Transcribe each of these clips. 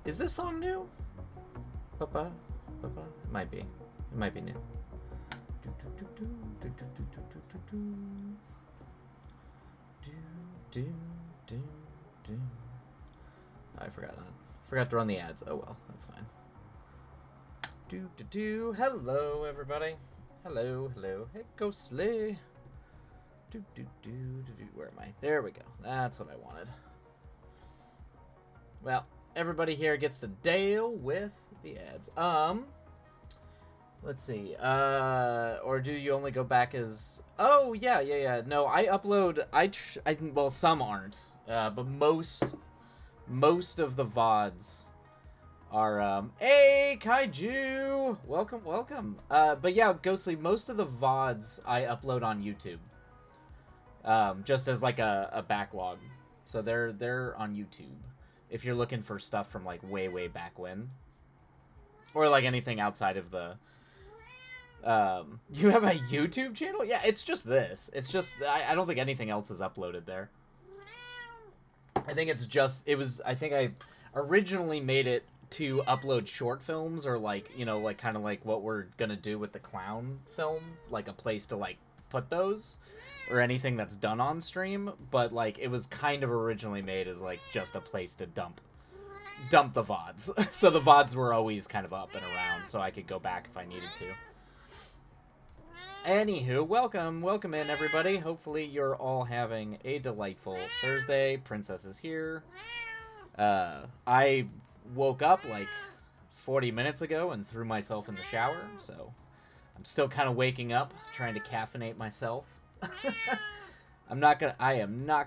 Is this song new? It might be. It might be new. I forgot. Forgot to run the ads. Oh well, that's fine. Hello, everybody. Hello. Hey, Ghostly. Where am I? There we go. That's what I wanted. Well, everybody here gets to deal with the ads. Let's see. Or do you only go back as? Oh yeah. No, I upload. Well, some aren't. But most of the VODs are Hey Kaiju! Welcome. But yeah, Ghostly, most of the VODs I upload on YouTube. Just as like a backlog. So they're on YouTube. If you're looking for stuff from like way back when. Or like anything outside of the you have a YouTube channel? Yeah, it's just this. It's just I don't think anything else is uploaded there. I think I originally made it to upload short films or like, like kind of like what we're gonna do with the clown film, like a place to like put those or anything that's done on stream, but like it was kind of originally made as like just a place to dump the VODs. So the VODs were always kind of up and around so I could go back if I needed to. Anywho, welcome in everybody. Hopefully you're all having a delightful Thursday. Princess is here. I woke up like 40 minutes ago and threw myself in the shower, so I'm still kind of waking up, trying to caffeinate myself. I am not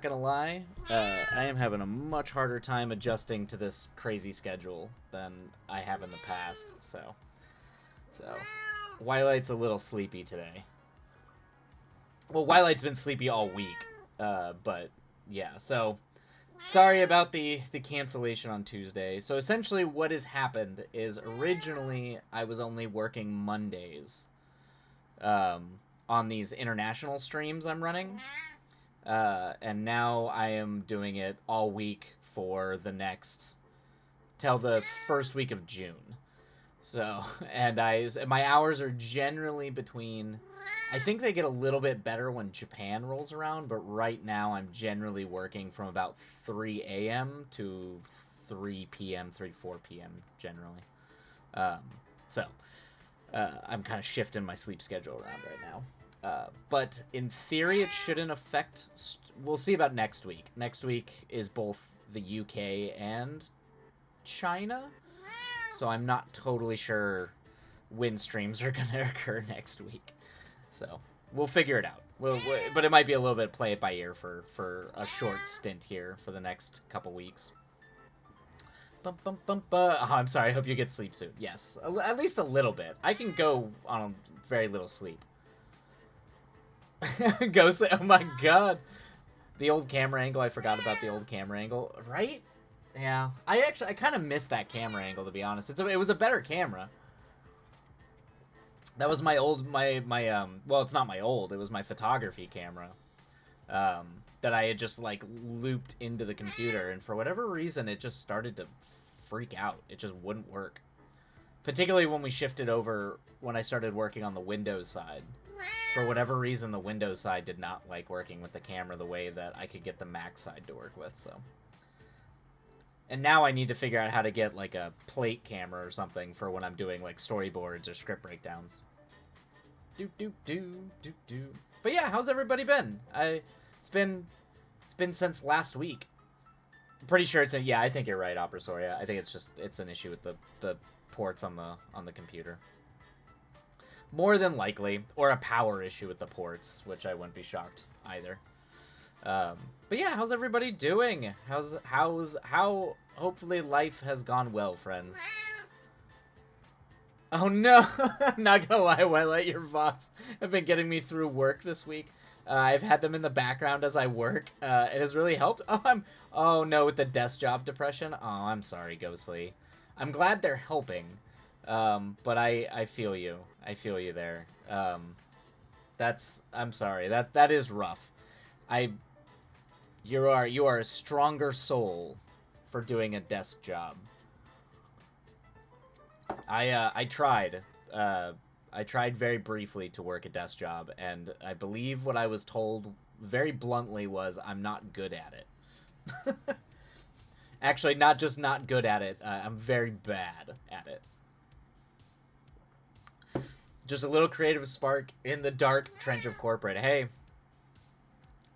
gonna lie. I am having a much harder time adjusting to this crazy schedule than I have in the past. So Wilight's a little sleepy today. Well, Wilight's been sleepy all week. But yeah. So sorry about the cancellation on Tuesday. So essentially, what has happened is originally I was only working Mondays. On these international streams I'm running. And now I am doing it all week for till the first week of June. So, and my hours are generally between, I think they get a little bit better when Japan rolls around, but right now I'm generally working from about 3 a.m. to 4 p.m. generally. I'm kind of shifting my sleep schedule around right now. But in theory, it shouldn't affect. We'll see about next week. Next week is both the UK and China, so I'm not totally sure when streams are going to occur next week. So we'll figure it out. But it might be a little bit play it by ear for a short stint here for the next couple weeks. Oh, I'm sorry. I hope you get sleep soon. Yes, at least a little bit. I can go on very little sleep. Ghost. Oh my god. The old camera angle. I forgot about the old camera angle. Right? Yeah. I kind of missed that camera angle, to be honest. It was a better camera. That was my old, well, it's not my old. It was my photography camera. That I had just, like, looped into the computer. And for whatever reason, it just started to freak out. It just wouldn't work. Particularly when we shifted over, when I started working on the Windows side. For whatever reason, the Windows side did not like working with the camera the way that I could get the Mac side to work with, so. And now I need to figure out how to get, like, a plate camera or something for when I'm doing, like, storyboards or script breakdowns. But yeah, how's everybody been? It's been since last week. I'm pretty sure yeah, I think you're right, Opera Soria. I think it's an issue with the ports on the computer. More than likely, or a power issue with the ports, which I wouldn't be shocked either. But yeah, how's everybody doing? How hopefully life has gone well, friends. Oh no, I'm not gonna lie, Wildlight, your VODs have been getting me through work this week. I've had them in the background as I work. It has really helped. Oh no, with the desk job depression. Oh, I'm sorry, Ghostly. I'm glad they're helping. But I feel you. I feel you there. I'm sorry. That is rough. You are a stronger soul for doing a desk job. I tried. I tried very briefly to work a desk job, and I believe what I was told very bluntly was I'm not good at it. Actually, not just not good at it. I'm very bad at it. Just a little creative spark in the dark trench of corporate. Hey,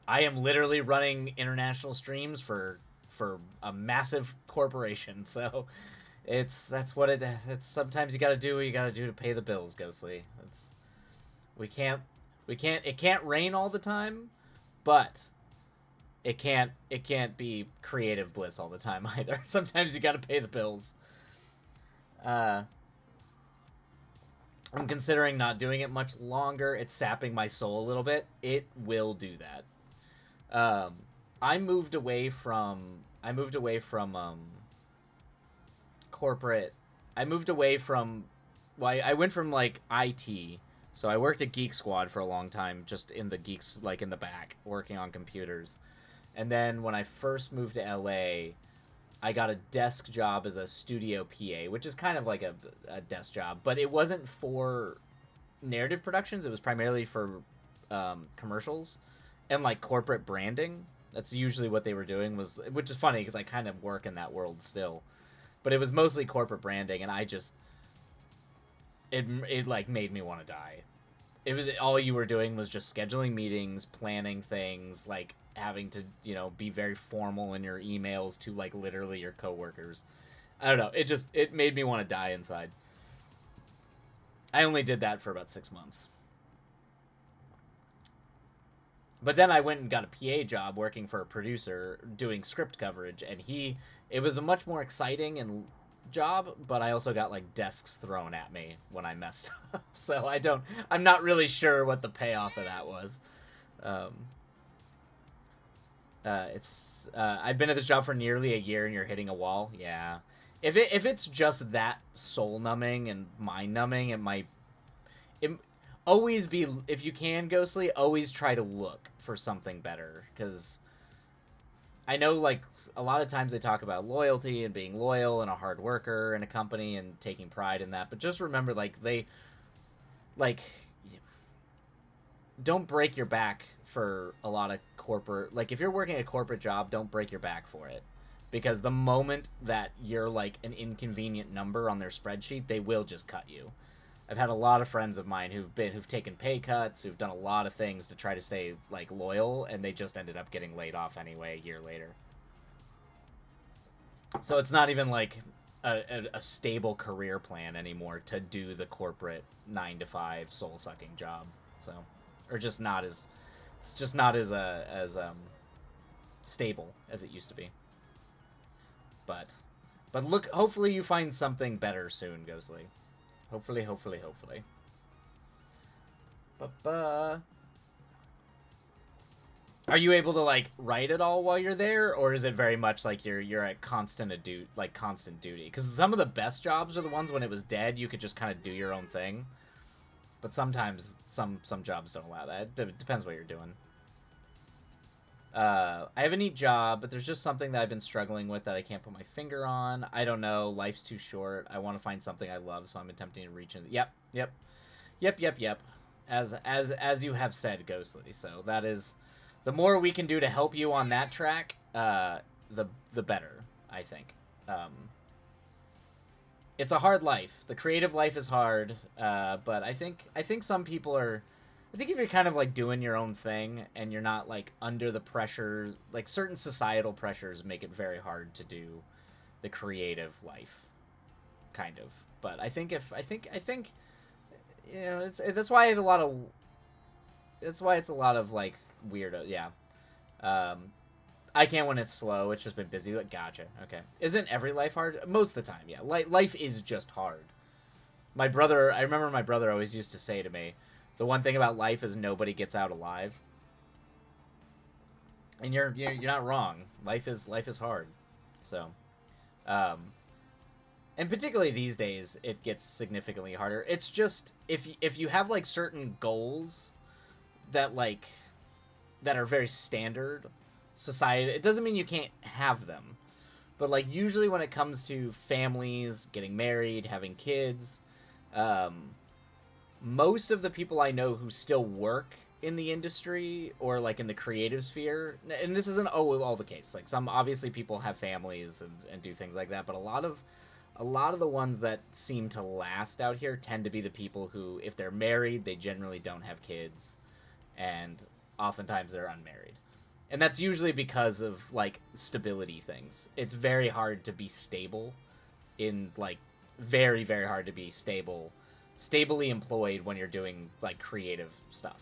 I am literally running international streams for a massive corporation, so that's what it's sometimes you got to do what you got to do to pay the bills, Ghostly. It's we can't it can't rain all the time, but it can't be creative bliss all the time either. Sometimes you got to pay the bills. Uh I'm considering not doing it much longer. It's sapping my soul a little bit. It will do that. I moved away from corporate. I moved away from well, I went from like IT. So I worked at Geek Squad for a long time, just in the geeks like in the back, working on computers. And then when I first moved to LA, I got a desk job as a studio PA, which is kind of like a desk job, but it wasn't for narrative productions. It was primarily for commercials and like corporate branding. That's usually what they were doing, was which is funny because I kind of work in that world still, but it was mostly corporate branding, and I just it like made me want to die. It was all you were doing was just scheduling meetings, planning things, like having to be very formal in your emails to like literally your coworkers. I don't know. It made me want to die inside. I only did that for about 6 months. But then I went and got a PA job working for a producer doing script coverage, and it was a much more exciting and job, but I also got like desks thrown at me when I messed up. So I'm not really sure what the payoff of that was. Um, I've been at this job for nearly a year, and you're hitting a wall. Yeah, if it's just that soul numbing and mind numbing, it always be, if you can, Ghostly, always try to look for something better, because I know like a lot of times they talk about loyalty and being loyal and a hard worker in a company and taking pride in that, but just remember like don't break your back for a lot of corporate, like if you're working a corporate job, don't break your back for it, because the moment that you're like an inconvenient number on their spreadsheet, they will just cut you. I've had a lot of friends of mine who've taken pay cuts, who've done a lot of things to try to stay like loyal, and they just ended up getting laid off anyway a year later. So it's not even like a stable career plan anymore to do the corporate 9 to 5 soul sucking job. So, or just not as it's just not as stable as it used to be. But look, hopefully you find something better soon, Ghostly. Hopefully, hopefully, hopefully. Ba-ba. Are you able to like write it all while you're there, or is it very much like you're at constant duty? Because some of the best jobs are the ones when it was dead, you could just kind of do your own thing. But sometimes some jobs don't allow that. It depends what you're doing. I have a neat job, but there's just something that I've been struggling with that I can't put my finger on. I don't know. Life's too short. I want to find something I love, so I'm attempting to reach in. Yep. As you have said, Ghostly. So that is, the more we can do to help you on that track, the better, I think. It's a hard life. The creative life is hard, but I think some people are. I think if you're kind of like doing your own thing and you're not like under the pressures, like certain societal pressures make it very hard to do the creative life, kind of. But I think that's why I have a lot of. That's why it's a lot of like weirdo. Yeah. I can't when it's slow. It's just been busy. Like, gotcha. Okay. Isn't every life hard? Most of the time, yeah. Life is just hard. I remember my brother always used to say to me, the one thing about life is nobody gets out alive. And you're not wrong. Life is hard. So, and particularly these days, it gets significantly harder. It's just if you have like certain goals that are very standard. society. It doesn't mean you can't have them, but like usually when it comes to families, getting married, having kids, um, most of the people I know who still work in the industry or like in the creative sphere, and this isn't all the case. Like some obviously people have families and do things like that, but a lot of the ones that seem to last out here tend to be the people who, if they're married, they generally don't have kids, and oftentimes they're unmarried. And that's usually because of like stability things. It's very hard to be stable in like very very hard to be stably employed when you're doing like creative stuff.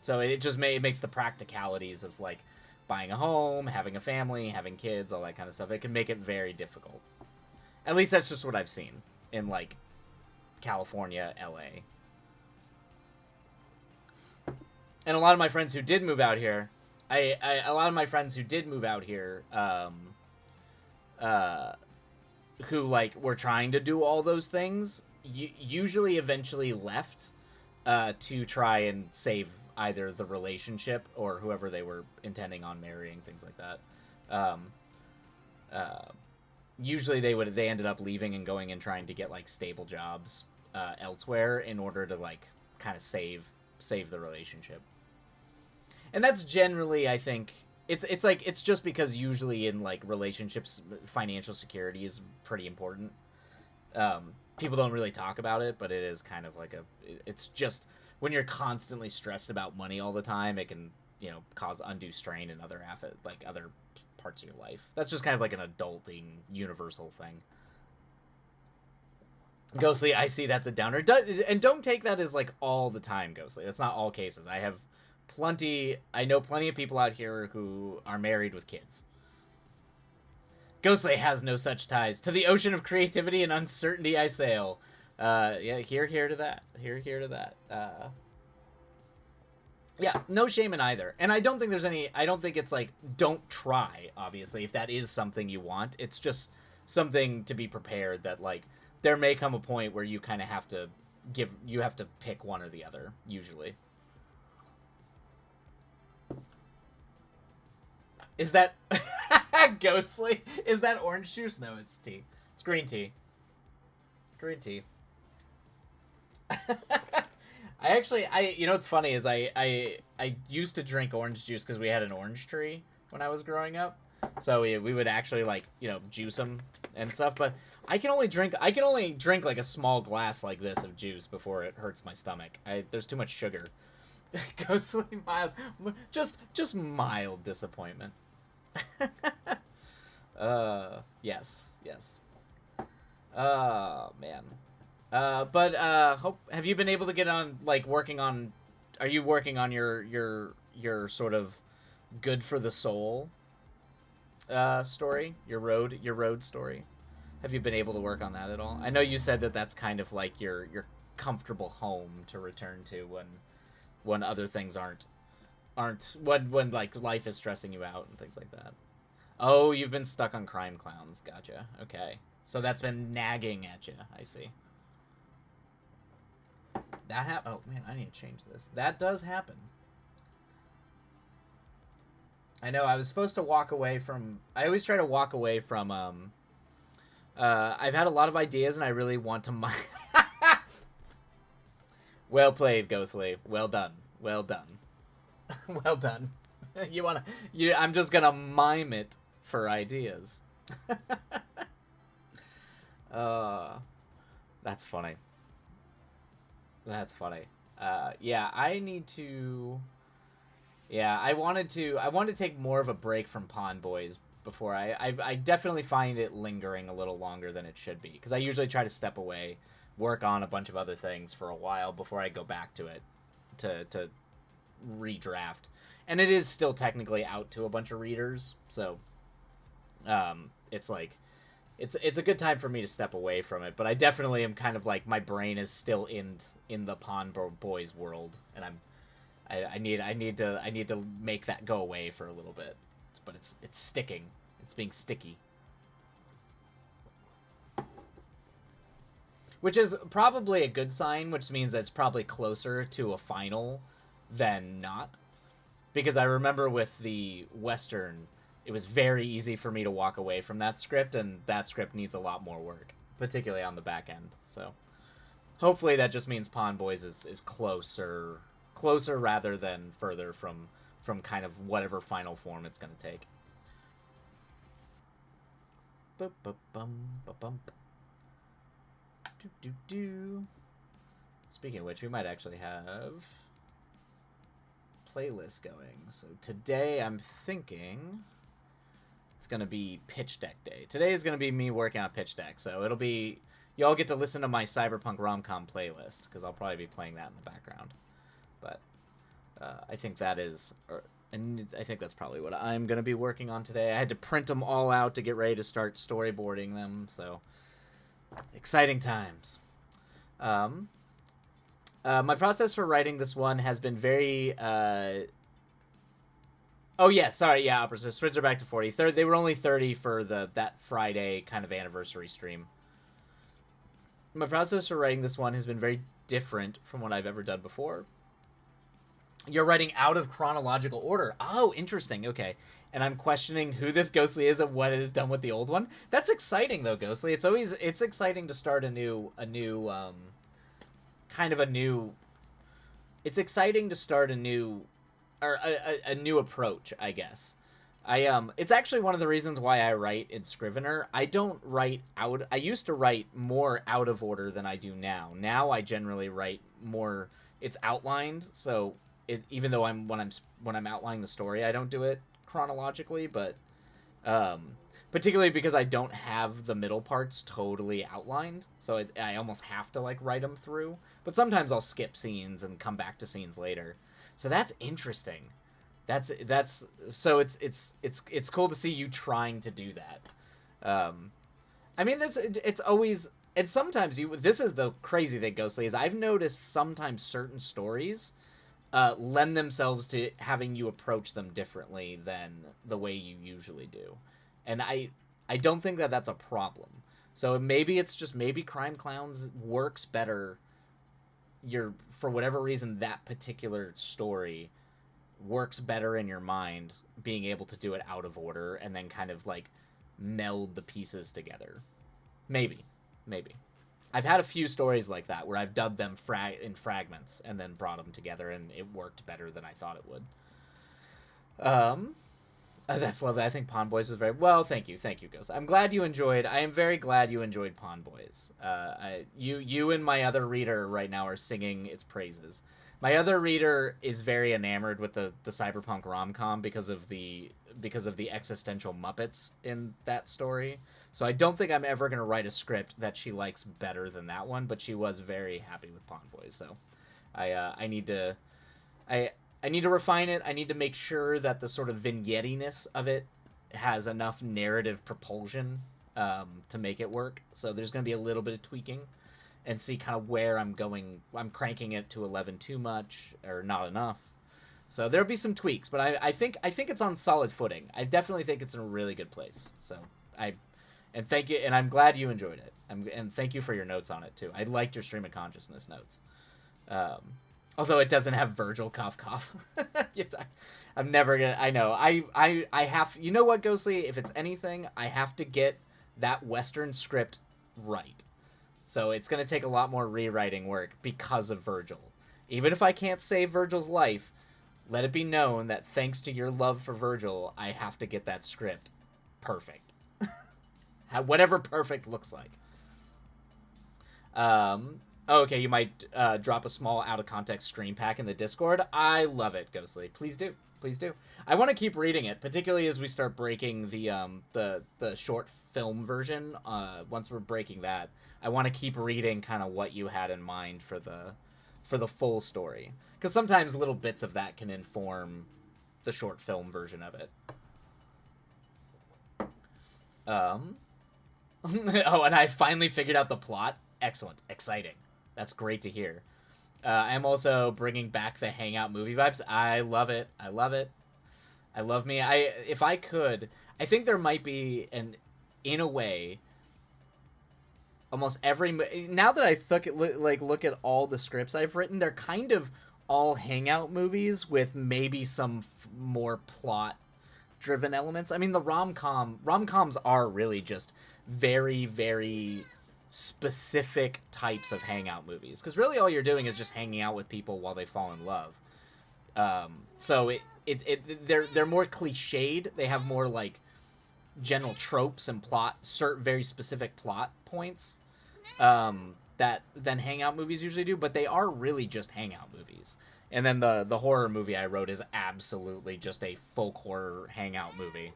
So it makes the practicalities of like buying a home, having a family, having kids, all that kind of stuff. It can make it very difficult. At least that's just what I've seen in like California, LA. And a lot of my friends who did move out here, a lot of my friends who did move out here, who like were trying to do all those things, usually eventually left to try and save either the relationship or whoever they were intending on marrying, things like that. Um, Usually they ended up leaving and going and trying to get like stable jobs elsewhere in order to like kind of save the relationship. And that's generally, I think, it's like it's just because usually in like relationships, financial security is pretty important. People don't really talk about it, but it is kind of like it's just when you're constantly stressed about money all the time, it can, cause undue strain in other other parts of your life. That's just kind of like an adulting universal thing. Ghostly, I see that's a downer. And don't take that as like all the time, Ghostly. That's not all cases. I know plenty of people out here who are married with kids. Ghostly has no such ties. To the ocean of creativity and uncertainty I sail. Yeah, here to that. Here to that. Yeah, no shame in either. And I don't think it's like, don't try, obviously, if that is something you want. It's just something to be prepared that, like, there may come a point where you kind of have to pick one or the other, usually. Is that Ghostly? Is that orange juice? No, it's tea. It's green tea. Green tea. What's funny is I used to drink orange juice because we had an orange tree when I was growing up. So we would actually like, juice them and stuff, but I can only drink like a small glass like this of juice before it hurts my stomach. There's too much sugar. Ghostly mild, just mild disappointment. Yes. Man. Have you been able to get on, like, are you working on your sort of good for the soul story? Your road story? Have you been able to work on that at all? I know you said that that's kind of like your comfortable home to return to when other things aren't when like life is stressing you out and things like that. Oh, you've been stuck on Crime Clowns. Gotcha. Okay. So that's been nagging at you. I see. Oh, man, I need to change this. That does happen. I know, I was supposed to walk away from... I always try to walk away from, I've had a lot of ideas, and I really want to... Well played, Ghostly. Well done. Well done. Well done. I'm just gonna mime it for ideas. That's funny. That's funny. Yeah, I need to... Yeah, I want to take more of a break from Pond Boys before I definitely find it lingering a little longer than it should be. Because I usually try to step away, work on a bunch of other things for a while before I go back to it to redraft. And it is still technically out to a bunch of readers, so it's like... It's a good time for me to step away from it, but I definitely am kind of like, my brain is still in the Pond Boys world, and I need to make that go away for a little bit, but it's sticking. It's being sticky, which is probably a good sign, which means that it's probably closer to a final than not, because I remember with the Western, it was very easy for me to walk away from that script, and that script needs a lot more work, particularly on the back end. So hopefully that just means Pawn Boys is closer rather than further from kind of whatever final form it's going to take. Speaking of which, we might actually have playlists going. So today I'm thinking it's going to be pitch deck day. Today is going to be me working on pitch deck. So it'll be, y'all get to listen to my Cyberpunk Romcom playlist, because I'll probably be playing that in the background. But I think that is, and I think that's probably what I'm going to be working on today. I had to print them all out to get ready to start storyboarding them. So exciting times. My process for writing this one has been very... Oh, yeah, sorry, yeah, Opera. So Sprids are back to 40. They were only 30 for that Friday kind of anniversary stream. My process for writing this one has been very different from what I've ever done before. You're writing out of chronological order. Oh, interesting, okay. And I'm questioning who this Ghostly is and what it has done with the old one. That's exciting, though, Ghostly. It's exciting to start it's exciting to start a new approach, I guess. It's actually one of the reasons why I write in Scrivener. I don't write out. I used to write more out of order than I do now. Now I generally write more. It's outlined, so even though when I'm outlining the story, I don't do it chronologically, but particularly because I don't have the middle parts totally outlined, so I almost have to like write them through. But sometimes I'll skip scenes and come back to scenes later. So that's interesting. That's so it's cool to see you trying to do that. I mean, it's always, and sometimes this is the crazy thing, Ghostly, is I've noticed sometimes certain stories lend themselves to having you approach them differently than the way you usually do. And I don't think that that's a problem. So maybe Crime Clowns works better. For whatever reason, that particular story works better in your mind, being able to do it out of order and then kind of like meld the pieces together. Maybe. I've had a few stories like that where I've dubbed them in fragments and then brought them together, and it worked better than I thought it would. That's lovely. I think Pawn Boys was very well. Thank you, Ghost. I am very glad you enjoyed Pawn Boys. You and my other reader right now are singing its praises. My other reader is very enamored with the Cyberpunk Romcom because of the existential Muppets in that story. So I don't think I'm ever going to write a script that she likes better than that one, but she was very happy with Pawn Boys. So I need to refine it. I need to make sure that the sort of vignettiness of it has enough narrative propulsion to make it work. So there's going to be a little bit of tweaking and see kind of where I'm going. I'm cranking it to 11 too much or not enough. So there'll be some tweaks, but I think it's on solid footing. I definitely think it's in a really good place. So thank you, and I'm glad you enjoyed it. And thank you for your notes on it too. I liked your stream of consciousness notes. Although it doesn't have Virgil cough. I'm never gonna. I know. I have. You know what, Ghostly? If it's anything, I have to get that Western script right. So it's gonna take a lot more rewriting work because of Virgil. Even if I can't save Virgil's life, let it be known that thanks to your love for Virgil, I have to get that script perfect. Whatever perfect looks like. Okay, you might drop a small out-of-context stream pack in the Discord. I love it, Ghostly. Please do. I want to keep reading it, particularly as we start breaking the short film version. Once we're breaking that, I want to keep reading kind of what you had in mind for the full story. Because sometimes little bits of that can inform the short film version of it. Oh, and I finally figured out the plot. Excellent. Exciting. That's great to hear. I'm also bringing back the Hangout movie vibes. I love it. I love me. If I could, I think there might be in a way, almost every, now that I look at all the scripts I've written, they're kind of all hangout movies with maybe some more plot driven elements. I mean, the rom-coms are really just very, very specific types of hangout movies, because really all you're doing is just hanging out with people while they fall in love. So they're more cliched. They have more like general tropes and plot, certain very specific plot points, that than hangout movies usually do. But they are really just hangout movies. And then the horror movie I wrote is absolutely just a folk horror hangout movie.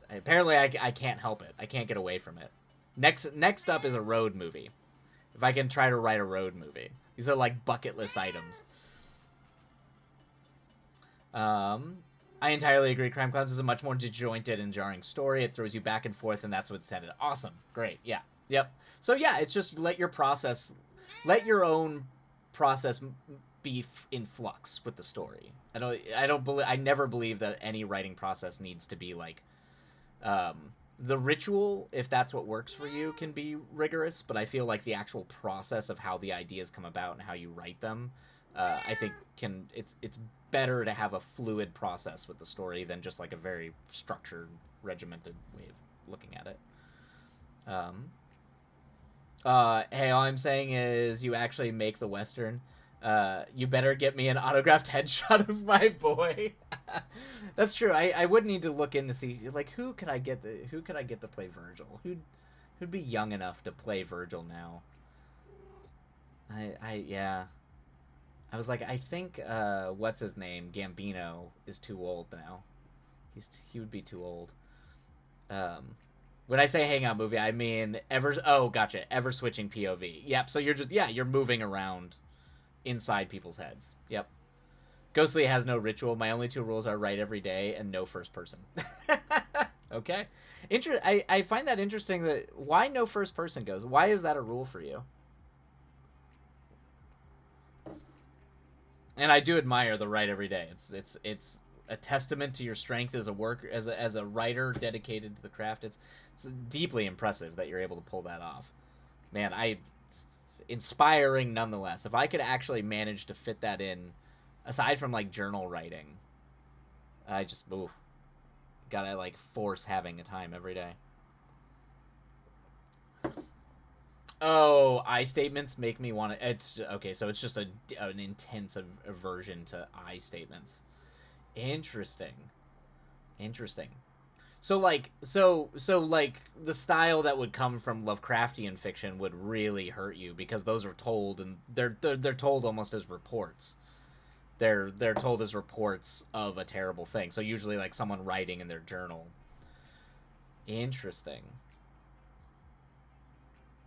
Apparently I can't help it. I can't get away from it. Next up is a road movie. If I can try to write a road movie, these are like bucket list items. I entirely agree. Crime Clowns is a much more disjointed and jarring story. It throws you back and forth, and that's what's said. Awesome, great, yeah, yep. So yeah, it's just let your own process be in flux with the story. I never believe that any writing process needs to be like, the ritual, if that's what works for you, can be rigorous. But I feel like the actual process of how the ideas come about and how you write them, I think it's better to have a fluid process with the story than just like a very structured, regimented way of looking at it. Hey, all I'm saying is you actually make the Western. You better get me an autographed headshot of my boy. That's true. I would need to look in to see like who could I get to play Virgil? Who'd be young enough to play Virgil now? Yeah. I was like, I think what's his name? Gambino is too old now. He would be too old. When I say hangout movie, I mean gotcha. Ever switching POV. Yep, so you're moving around inside people's heads. Yep. Ghostly has no ritual. My only two rules are write every day and no first person. Okay. I find that interesting. That why no first person goes? Why is that a rule for you? And I do admire the write every day. It's a testament to your strength as a writer dedicated to the craft. It's deeply impressive that you're able to pull that off. Man, inspiring nonetheless. If I could actually manage to fit that in, aside from like journal writing, I just gotta like force having a time every day. Oh, I statements make me want to. It's okay, so it's just an intense aversion to I statements. Interesting. So like the style that would come from Lovecraftian fiction would really hurt you, because those are told, and they're told almost as reports. They're told as reports of a terrible thing. So usually like someone writing in their journal. Interesting.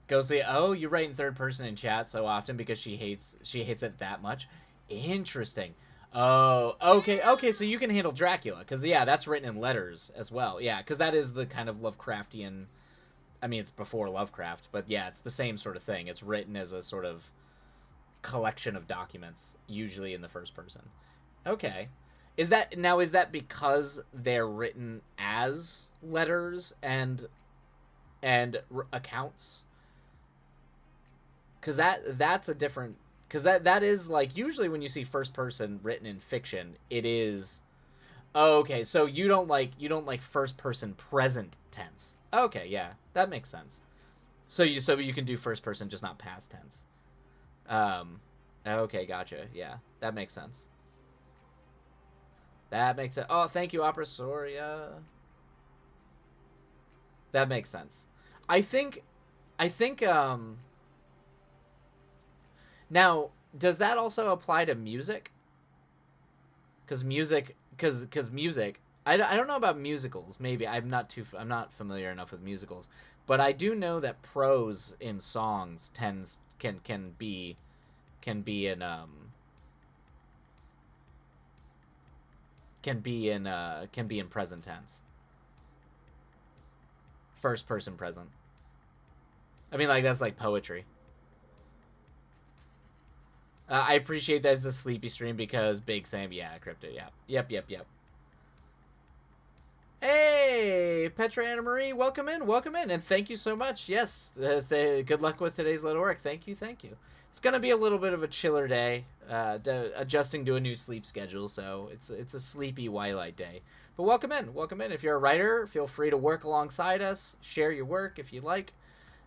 Ghostly, you write in third person in chat so often because she hates it that much. Interesting. Oh, okay, so you can handle Dracula, because yeah, that's written in letters as well. Yeah, because that is the kind of Lovecraftian. I mean, it's before Lovecraft, but yeah, it's the same sort of thing. It's written as a sort of collection of documents, usually in the first person. Okay, is that because they're written as letters and accounts? Because that's a different. Because that is like usually when you see first person written in fiction, it is. Oh, okay, so you don't like first person present tense. Okay, yeah, that makes sense. So you can do first person, just not past tense. Okay, gotcha. Yeah, that makes sense. That makes sense. Oh, thank you, Opera Soria. That makes sense. I think. Now, does that also apply to music? Because music, I don't know about musicals. Maybe I'm not familiar enough with musicals, but I do know that prose in songs can be in present tense, first person present. I mean, like that's like poetry. I appreciate that it's a sleepy stream because Big Sam, yeah, Crypto, yeah. Yep. Hey, Petra Anna Marie, welcome in, and thank you so much. Yes, good luck with today's little work. Thank you, thank you. It's gonna be a little bit of a chiller day, adjusting to a new sleep schedule, so it's a sleepy Twilight day. But welcome in, welcome in. If you're a writer, feel free to work alongside us, share your work if you like,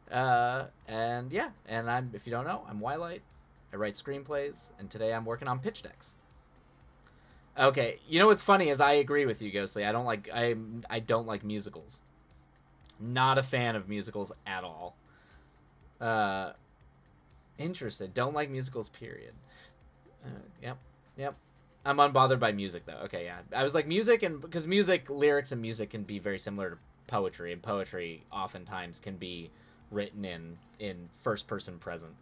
and yeah. And if you don't know, I'm Twilight. I write screenplays, and today I'm working on pitch decks. Okay, you know what's funny is I agree with you, Ghostly. I don't like musicals. Not a fan of musicals at all. Uh, Interested. Don't like musicals. Period. Yep, yep. I'm unbothered by music though. Okay, yeah. I was like music, and because music lyrics and music can be very similar to poetry, and poetry oftentimes can be written in first person present.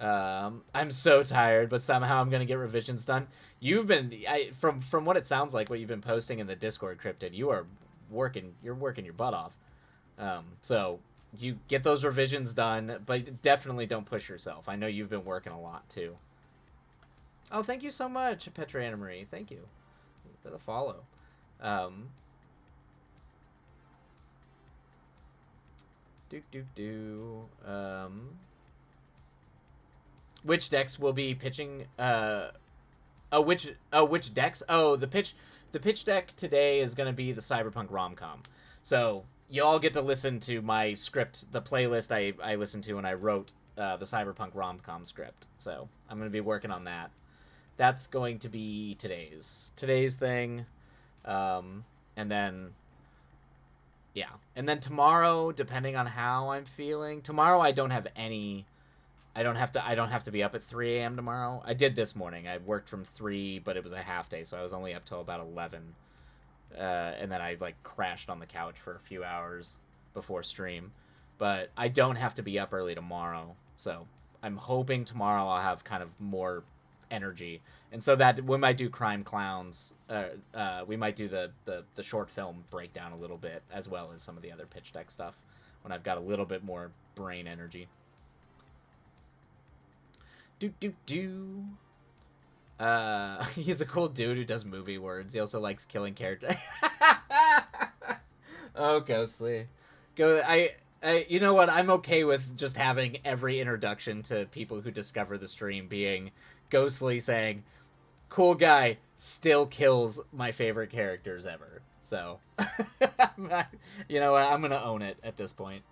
I'm so tired, but somehow I'm gonna get revisions done. From what it sounds like, what you've been posting in the Discord, Cryptid, you are working. You're working your butt off. So you get those revisions done, but definitely don't push yourself. I know you've been working a lot too. Oh, thank you so much, Petra Anna Marie. Thank you for the follow. Um, do do do. Which decks will be pitching? Which decks? Oh, the pitch deck today is gonna be the Cyberpunk Romcom. So you all get to listen to my script, the playlist I listened to when I wrote the Cyberpunk Romcom script. So I'm gonna be working on that. That's going to be today's thing, and then yeah, and then tomorrow, depending on how I'm feeling. Tomorrow I don't have to be up at 3 a.m. tomorrow. I did this morning. I worked from 3, but it was a half day, so I was only up till about 11. And then I like crashed on the couch for a few hours before stream. But I don't have to be up early tomorrow, so I'm hoping tomorrow I'll have kind of more energy. And so that we might do Crime Clowns. We might do the short film breakdown a little bit, as well as some of the other pitch deck stuff when I've got a little bit more brain energy. Do do do. He's a cool dude who does movie words. He also likes killing characters. Oh, Ghostly. Go. You know what? I'm okay with just having every introduction to people who discover the stream being Ghostly saying, "Cool guy, still kills my favorite characters ever." So, you know what? I'm gonna own it at this point.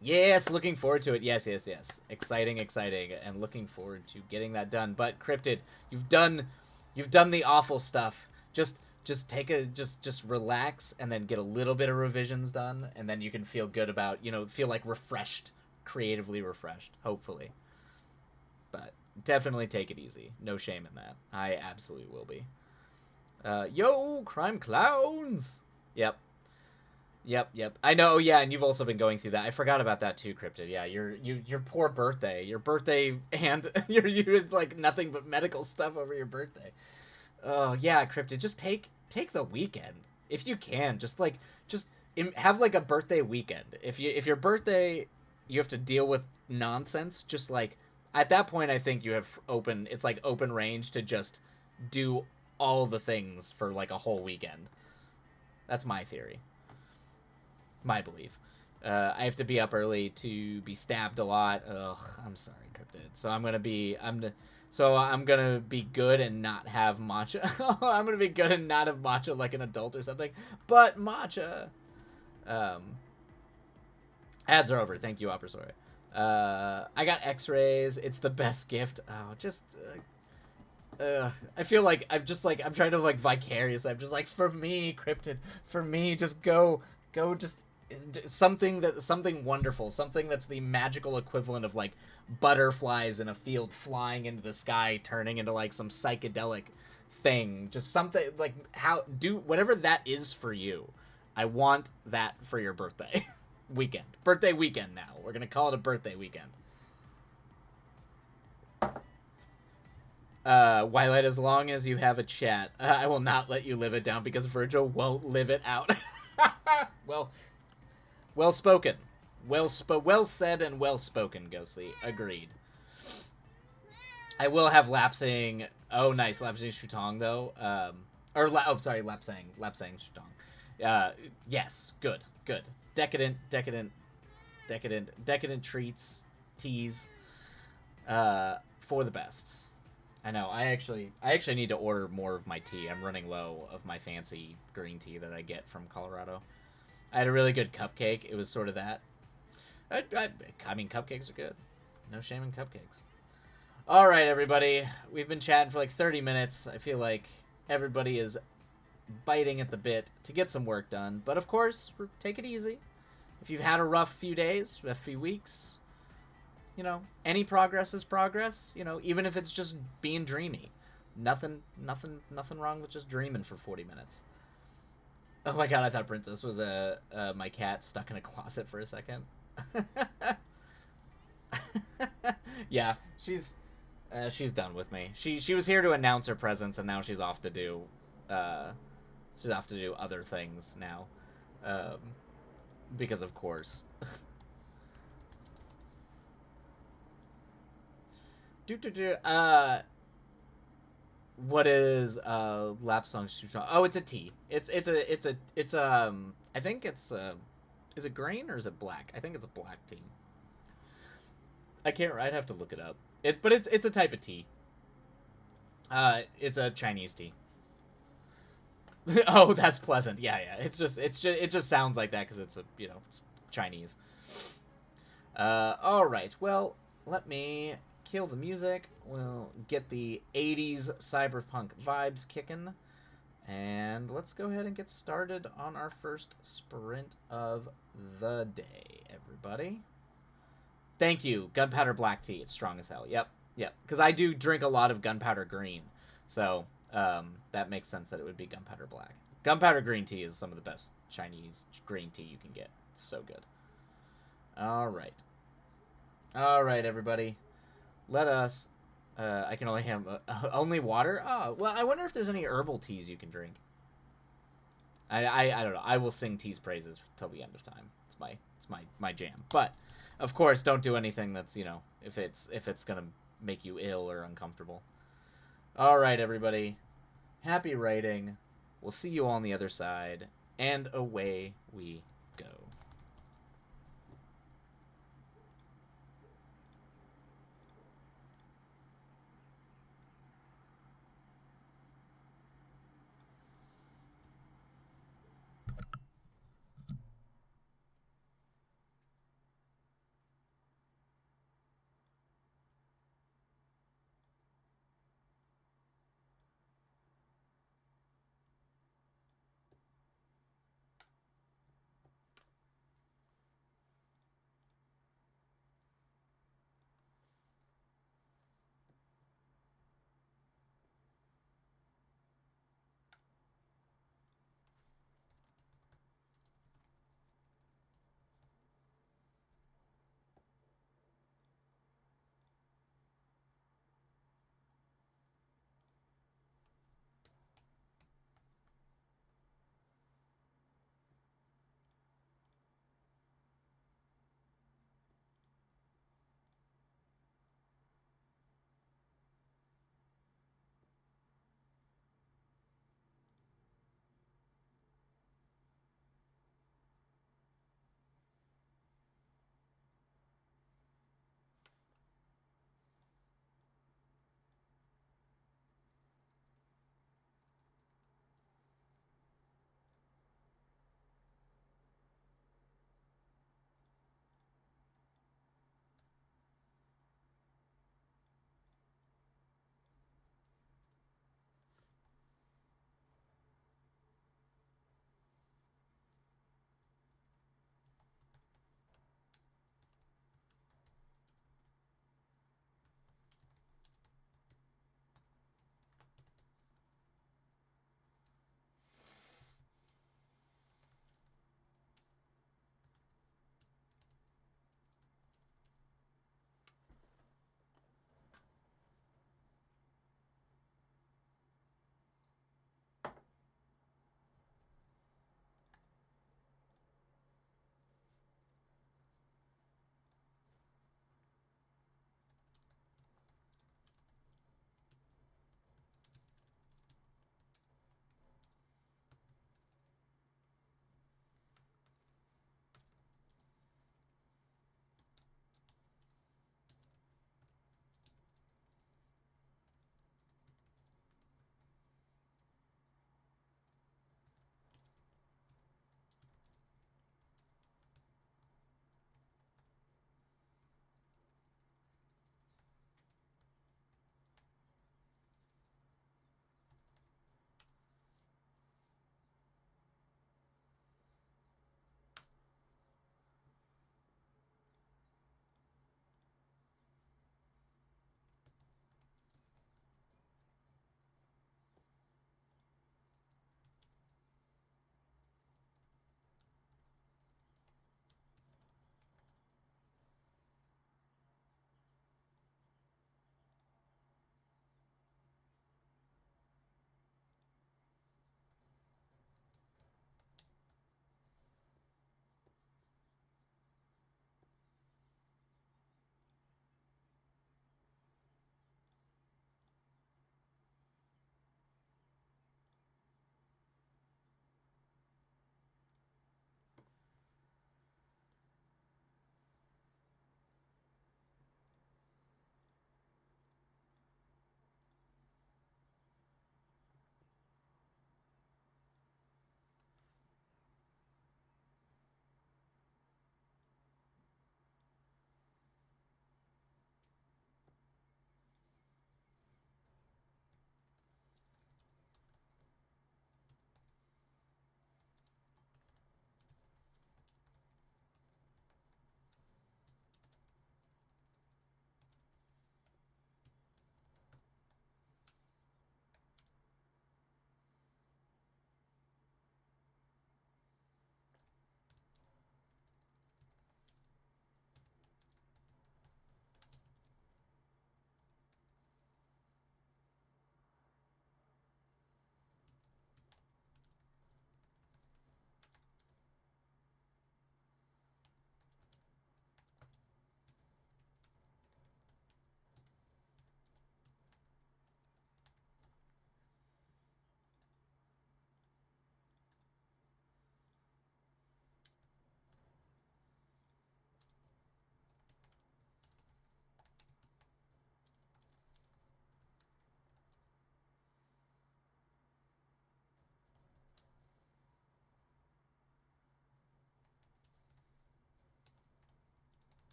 Yes, looking forward to it. Yes, yes, yes. Exciting, exciting, and looking forward to getting that done. But Cryptid, you've done the awful stuff. Just take a just relax and then get a little bit of revisions done, and then you can feel good about, feel like refreshed, creatively refreshed, hopefully. But definitely take it easy. No shame in that. I absolutely will be. Yo, crime clowns. Yep. Yep, yep. I know. Yeah, and you've also been going through that. I forgot about that too, Cryptid. Yeah, your poor birthday. Your birthday, and you had like nothing but medical stuff over your birthday. Oh yeah, Cryptid. Just take the weekend if you can. Just have like a birthday weekend. If your birthday you have to deal with nonsense, just like at that point, I think you have open. It's like open range to just do all the things for like a whole weekend. That's my theory. My belief. I have to be up early to be stabbed a lot. Ugh, I'm sorry, Cryptid. So I'm gonna be good and not have matcha. I'm gonna be good and not have matcha like an adult or something. But matcha. Um, Ads are over. Thank you, Opersori. I got X-rays. It's the best gift. Oh, just. I feel like I'm trying to like vicarious. I'm just like, for me, Cryptid. For me, just go, just something wonderful, something that's the magical equivalent of like butterflies in a field flying into the sky turning into like some psychedelic thing, just something like whatever that is for you. I want that for your birthday birthday weekend. Now we're gonna call it a birthday weekend. Twilight, as long as you have a chat, I will not let you live it down because Virgil won't live it out. Well spoken. Well said and well spoken, Ghostly. Agreed. I will have lapsing. Oh, nice. Lapsing Shutong, though. Or oh, sorry, Lapsang Shtong. Yes, good, good. Decadent treats, teas, for the best. I know. I actually need to order more of my tea. I'm running low of my fancy green tea that I get from Colorado. I had a really good cupcake. It was sort of that. I mean, cupcakes are good. No shame in cupcakes. All right, everybody. We've been chatting for like 30 minutes. I feel like everybody is biting at the bit to get some work done. But of course, take it easy. If you've had a rough few days, a few weeks, you know, any progress is progress. You know, even if it's just being dreamy. Nothing wrong with just dreaming for 40 minutes. Oh my god, I thought Princess was my cat stuck in a closet for a second. Yeah, she's done with me. She was here to announce her presence, and now uh, she's off to do other things now, um, because of course. do do do. What is lap song? Oh, it's a tea. It's I think it's is it green or is it black? I think it's a black tea. I can't. I'd have to look it up. But it's a type of tea. It's a Chinese tea. Oh, that's pleasant. Yeah, yeah. It just sounds like that because it's a it's Chinese. All right. Well, let me kill the music. We'll get the '80s cyberpunk vibes kicking, and let's go ahead and get started on our first sprint of the day, everybody. Thank you, Gunpowder Black Tea. It's strong as hell. Yep, yep. Because I do drink a lot of Gunpowder Green, so that makes sense that it would be Gunpowder Black. Gunpowder Green Tea is some of the best Chinese green tea you can get. It's so good. All right, everybody. Let us. I can only have only water. Oh, well, I wonder if there's any herbal teas you can drink. I don't know. I will sing tea's praises till the end of time. It's my jam. But of course, don't do anything that's if it's gonna make you ill or uncomfortable. All right, everybody. Happy writing. We'll see you all on the other side, and away we go.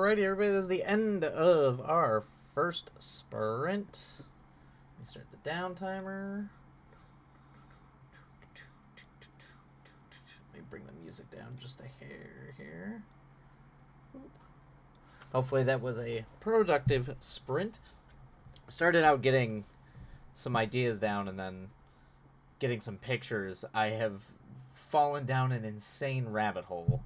Alrighty, everybody, this is the end of our first sprint. Let me start the down timer. Let me bring the music down just a hair here. Hopefully that was a productive sprint. Started out getting some ideas down and then getting some pictures. I have fallen down an insane rabbit hole.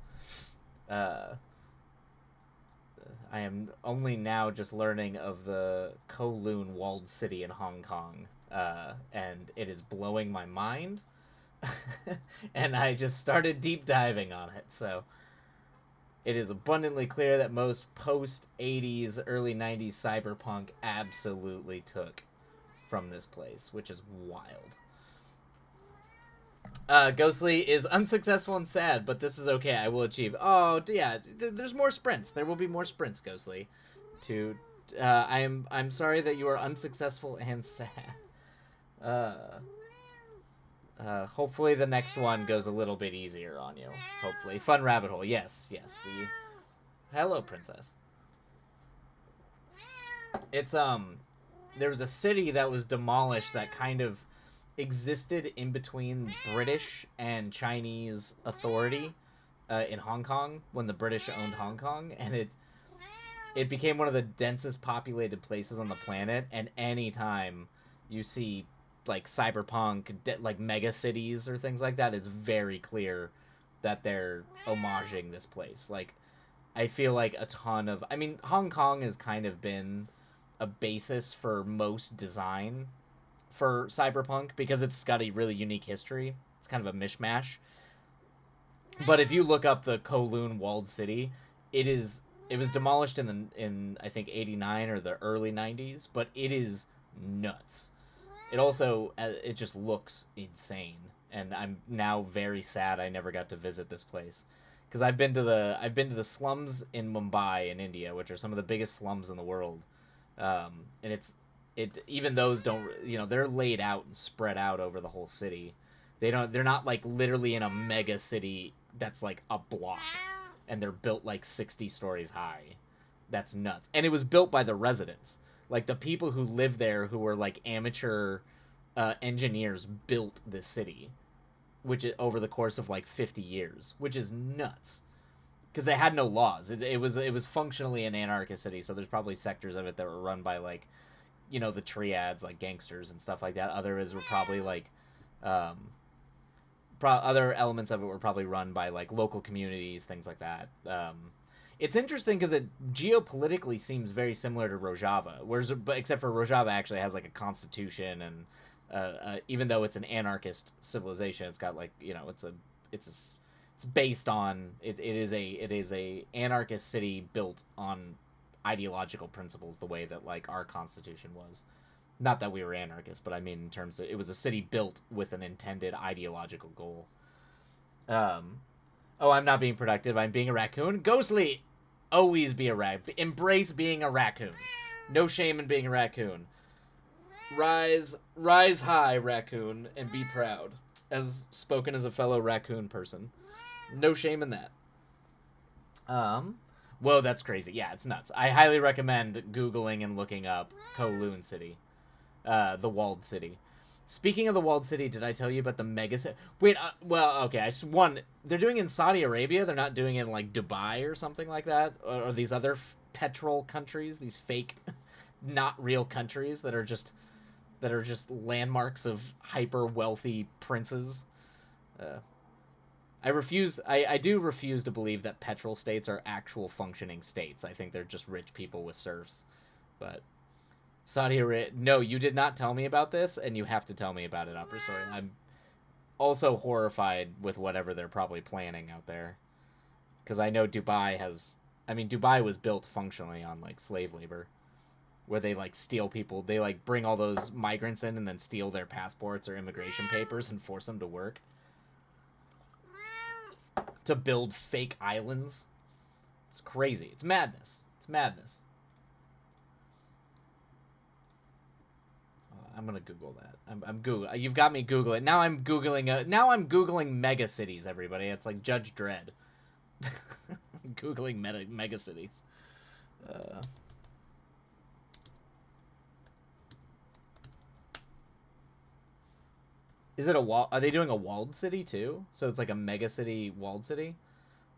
I am only now just learning of the Kowloon walled city in Hong Kong, and it is blowing my mind. And I just started deep diving on it, so it is abundantly clear that most post-80s, early 90s cyberpunk absolutely took from this place, which is wild. Ghostly is unsuccessful and sad, but this is okay. I will achieve. Oh, yeah. There's more sprints. There will be more sprints, Ghostly. I'm sorry that you are unsuccessful and sad. Hopefully the next one goes a little bit easier on you. Hopefully. Fun rabbit hole. Yes. Hello, princess. It's, there was a city that was demolished that kind of existed in between British and Chinese authority in Hong Kong when the British owned Hong Kong, and it became one of the densest populated places on the planet. And anytime you see like cyberpunk like mega cities or things like that, it's very clear that they're homaging this place. Like, I feel like a ton of, I mean, Hong Kong has kind of been a basis for most design for cyberpunk because it's got a really unique history. It's kind of a mishmash. But if you look up the Kowloon walled city, it was demolished in I think 89 or the early 90s, but it is nuts. It also, it just looks insane, and I'm now very sad I never got to visit this place, because I've been to the slums in Mumbai in India, which are some of the biggest slums in the world, and even those don't, they're laid out and spread out over the whole city. They're not like literally in a mega city that's like a block and they're built like 60 stories high. That's nuts. And it was built by the residents. Like the people who live there who were like amateur engineers built this city, which over the course of like 50 years, which is nuts. Because they had no laws. It was functionally an anarchist city, so there's probably sectors of it that were run by like, the triads, like gangsters and stuff like that. Others were probably like, other elements of it were probably run by like local communities, things like that. It's interesting because it geopolitically seems very similar to Rojava, except for Rojava actually has like a constitution, and even though it's an anarchist civilization, it's got like, it's based on it is a anarchist city built on ideological principles, the way that like our constitution was. Not that we were anarchists, but I mean in terms of it was a city built with an intended ideological goal. Oh, I'm not being productive. I'm being a raccoon. Ghostly, always be a raccoon. Embrace being a raccoon. No shame in being a raccoon. Rise high, raccoon, and be proud. As spoken as a fellow raccoon person. No shame in that. Whoa, that's crazy. Yeah, it's nuts. I highly recommend Googling and looking up Kowloon City. The walled city. Speaking of the walled city, did I tell you about the mega city? Wait, well, okay. They're doing it in Saudi Arabia. They're not doing it in like Dubai or something like that, or these other petrol countries, these fake, not real countries that are just landmarks of hyper wealthy princes. I do refuse to believe that petrol states are actual functioning states. I think they're just rich people with serfs. But Saudi Arabia, no, you did not tell me about this, and you have to tell me about it, Upper Story. I'm also horrified with whatever they're probably planning out there. Because I know Dubai was built functionally on, like, slave labor. Where they, like, steal people. They, like, bring all those migrants in and then steal their passports or immigration papers and force them to work. To build fake islands. It's crazy. It's madness. I'm gonna Google that. I'm Google. You've got me Googling. Now I'm Googling mega cities. Everybody, it's like Judge Dredd. Googling mega cities. Uh, is it a wall? Are they doing a walled city too? So it's like a mega city, walled city.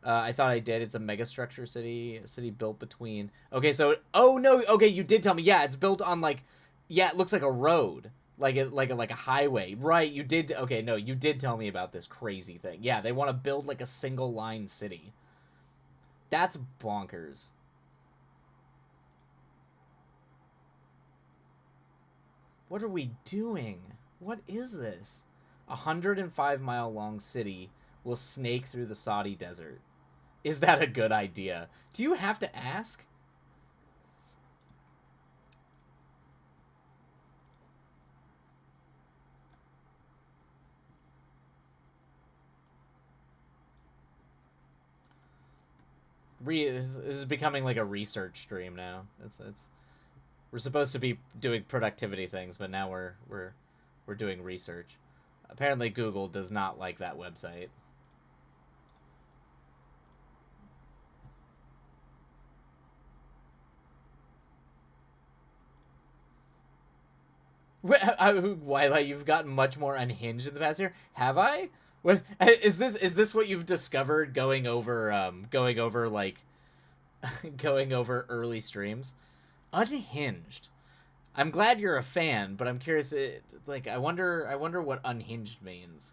I thought I did. It's a mega structure city, a city built between. Okay, so oh no, okay, you did tell me. Yeah, it's built on like, yeah, it looks like a road, like a highway. Right, you did. Okay, no, you did tell me about this crazy thing. Yeah, they want to build like a single line city. That's bonkers. What are we doing? What is this? A 105-mile long city will snake through the Saudi desert. Is that a good idea? Do you have to ask? This is becoming like a research stream now. It's we're supposed to be doing productivity things, but now we're doing research. Apparently, Google does not like that website. Why, you've gotten much more unhinged in the past year? Have I? What is this? Is this what you've discovered going over like going over early streams? Unhinged. I'm glad you're a fan, but I'm curious. Like, I wonder what unhinged means.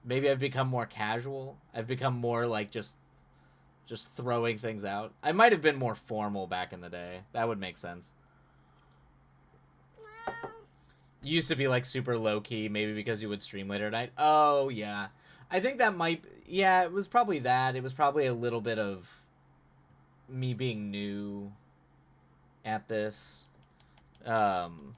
Maybe I've become more casual. I've become more like just throwing things out. I might have been more formal back in the day. That would make sense. You used to be like super low key, maybe because you would stream later at night. Oh yeah, I think that might. Yeah, it was probably that. It was probably a little bit of me being new at this. Um,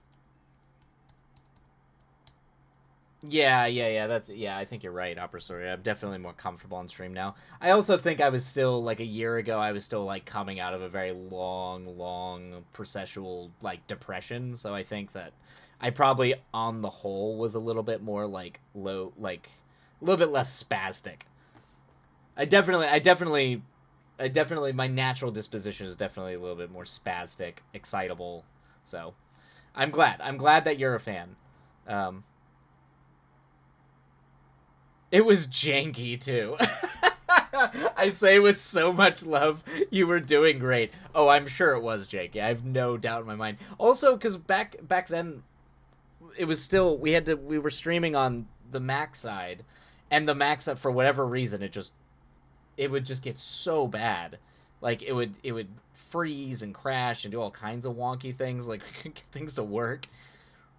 yeah. I think you're right, Opera Story. I'm definitely more comfortable on stream now. I also think I was still like a year ago. I was still like coming out of a very long processual like depression. So I think that I probably, on the whole, was a little bit more like low, like a little bit less spastic. I definitely, my natural disposition is definitely a little bit more spastic, excitable. So I'm glad. I'm glad that you're a fan. Um, It was janky too. I say with so much love, you were doing great. Oh, I'm sure it was janky. I have no doubt in my mind. Also, because back then, it was still we were streaming on the Mac side, and the Mac side for whatever reason it would just get so bad, like it would freeze and crash and do all kinds of wonky things, like we couldn't get things to work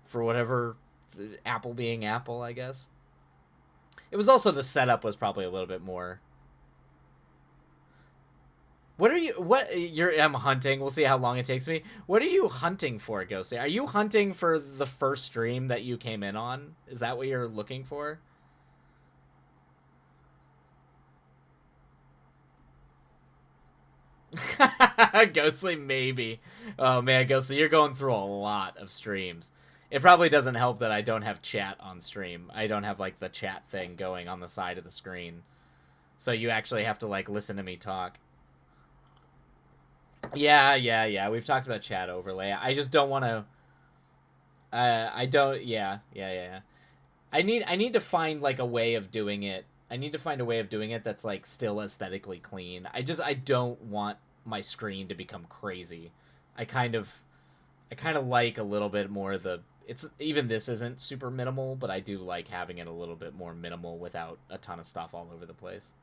for whatever, Apple being Apple, I guess. It was also the setup was probably a little bit more. What are you? What you're? I'm hunting. We'll see how long it takes me. What are you hunting for, Ghosty? Are you hunting for the first stream that you came in on? Is that what you're looking for? Ghostly, maybe. Oh man, Ghostly, you're going through a lot of streams. It probably doesn't help that I don't have chat on stream. I don't have like the chat thing going on the side of the screen, so you actually have to like listen to me talk. Yeah. We've talked about chat overlay. I just don't want to. I don't. Yeah. I need to find like a way of doing it. I need to find a way of doing it that's like still aesthetically clean. I don't want my screen to become crazy. I kind of I kind of like a little bit more the it's even this isn't super minimal, but I do like having it a little bit more minimal without a ton of stuff all over the place.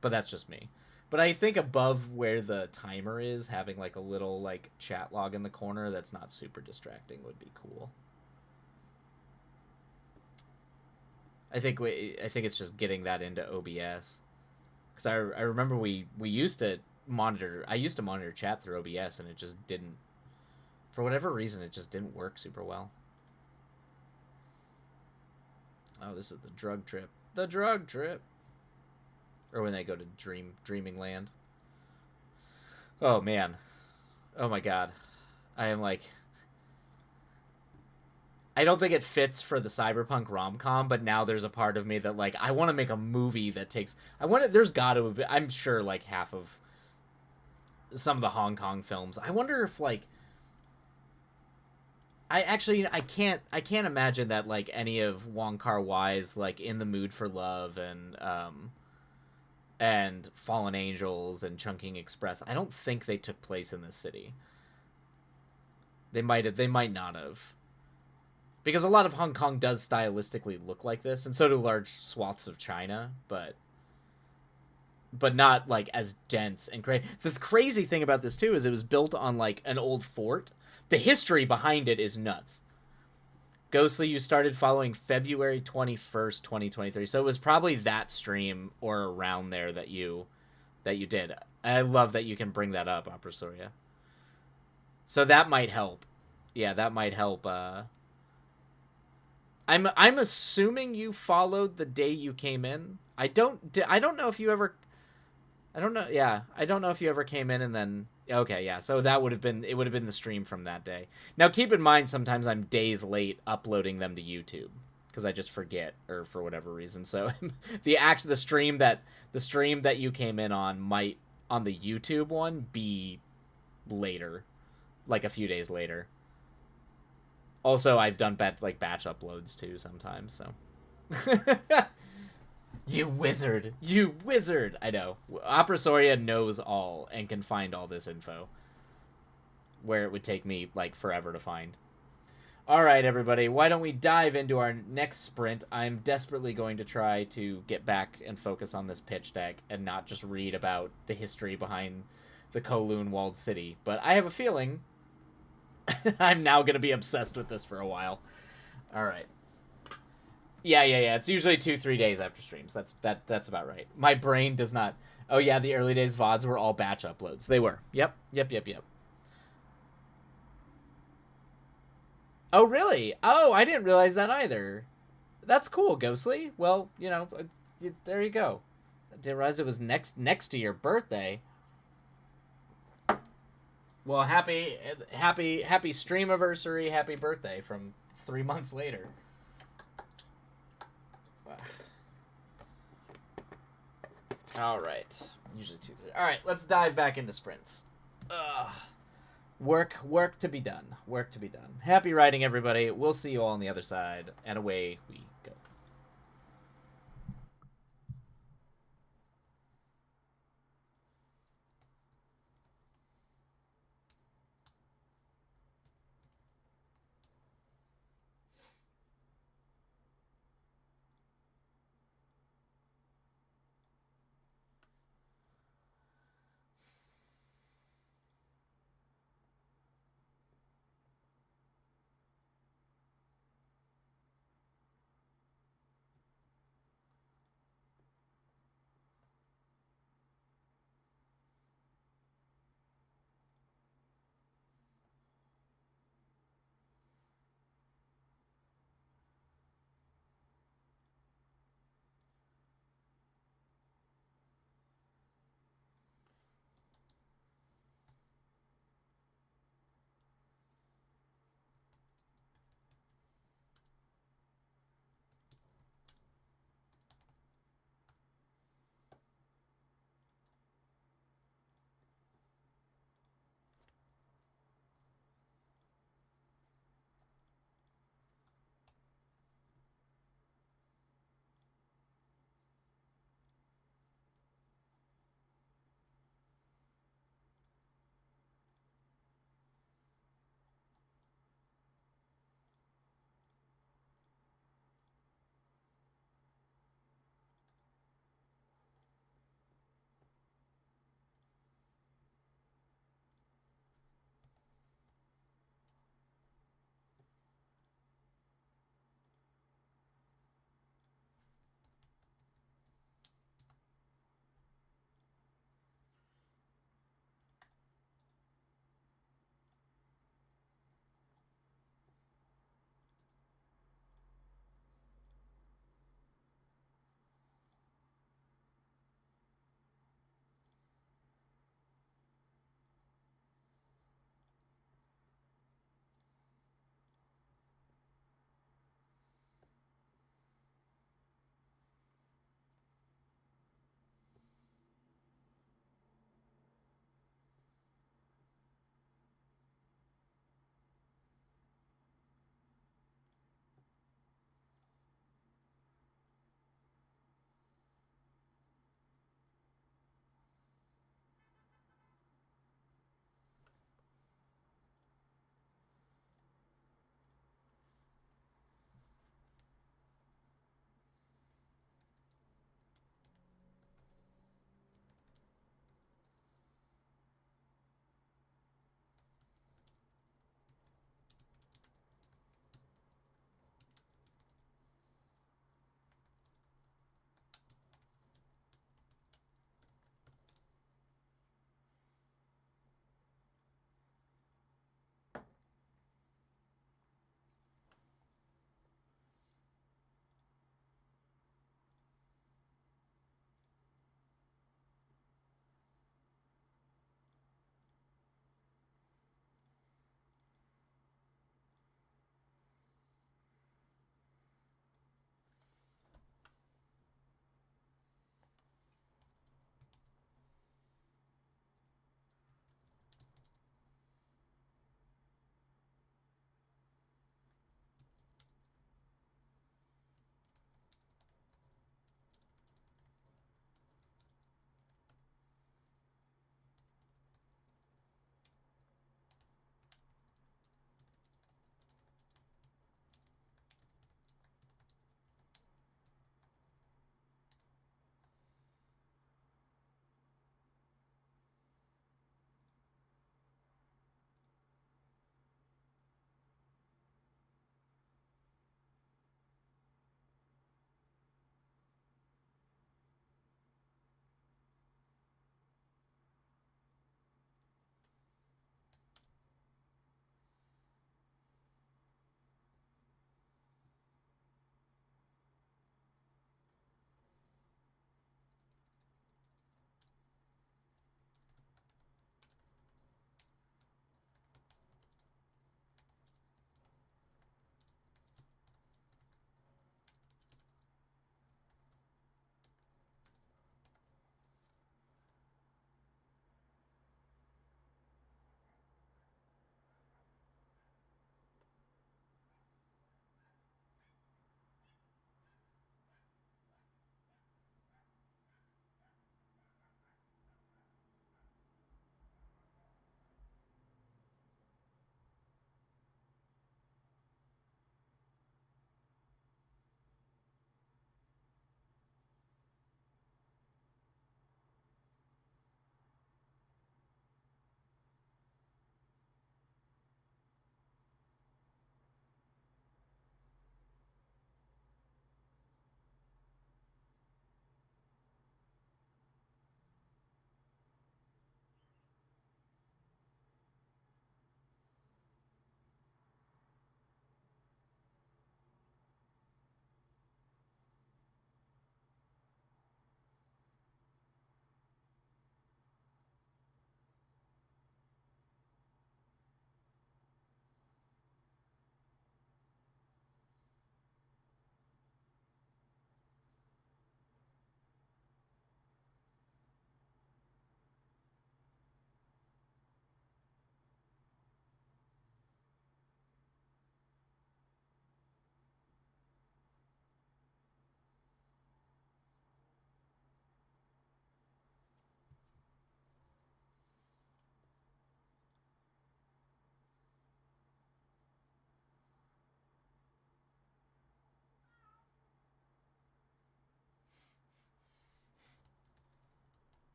But that's just me. But I think above where the timer is, having like a little like chat log in the corner that's not super distracting would be cool. I think it's just getting that into OBS, because I remember we used to monitor. I used to monitor chat through OBS, and it just didn't, for whatever reason, it just didn't work super well. Oh, this is the drug trip. The drug trip. Or when they go to dreaming land. Oh man. Oh my god. I am like, I don't think it fits for the cyberpunk rom-com, but now there's a part of me that like I want to make a movie that takes I want to there's got to be, I'm sure like half of some of the Hong Kong films. I wonder if like I can't imagine that like any of Wong Kar-wai's like In the Mood for Love and Fallen Angels and Chungking Express. I don't think they took place in this city. They might not have. Because a lot of Hong Kong does stylistically look like this, and so do large swaths of China, but not like as dense and crazy. The crazy thing about this too is it was built on like an old fort. The history behind it is nuts. Ghostly, you started following February 21st, 2023. So it was probably that stream or around there that you did. I love that you can bring that up, Opera Soria. So that might help. Yeah, that might help. I'm assuming you followed the day you came in. I don't know if you ever I don't know. Yeah, I don't know if you ever came in and then. Okay, yeah. So that would have been it. Would have been the stream from that day. Now, keep in mind, sometimes I'm days late uploading them to YouTube because I just forget or for whatever reason. So the stream that you came in on might on the YouTube one be later, like a few days later. Also, I've done batch uploads too sometimes. So. You wizard. You wizard. I know. Opera Soria knows all and can find all this info. Where it would take me, like, forever to find. Alright, everybody. Why don't we dive into our next sprint? I'm desperately going to try to get back and focus on this pitch deck and not just read about the history behind the Kowloon walled city. But I have a feeling I'm now going to be obsessed with this for a while. Alright. Yeah. It's usually 2-3 days after streams. That's about right. My brain does not. Oh yeah, the early days VODs were all batch uploads. They were. Yep. Oh really? Oh, I didn't realize that either. That's cool, Ghostly. Well, there you go. I didn't realize it was next to your birthday. Well, happy stream anniversary, happy birthday from 3 months later. All right. Usually 2-3. All right, let's dive back into sprints. Ugh. Work to be done. Work to be done. Happy riding, everybody. We'll see you all on the other side, and away we go.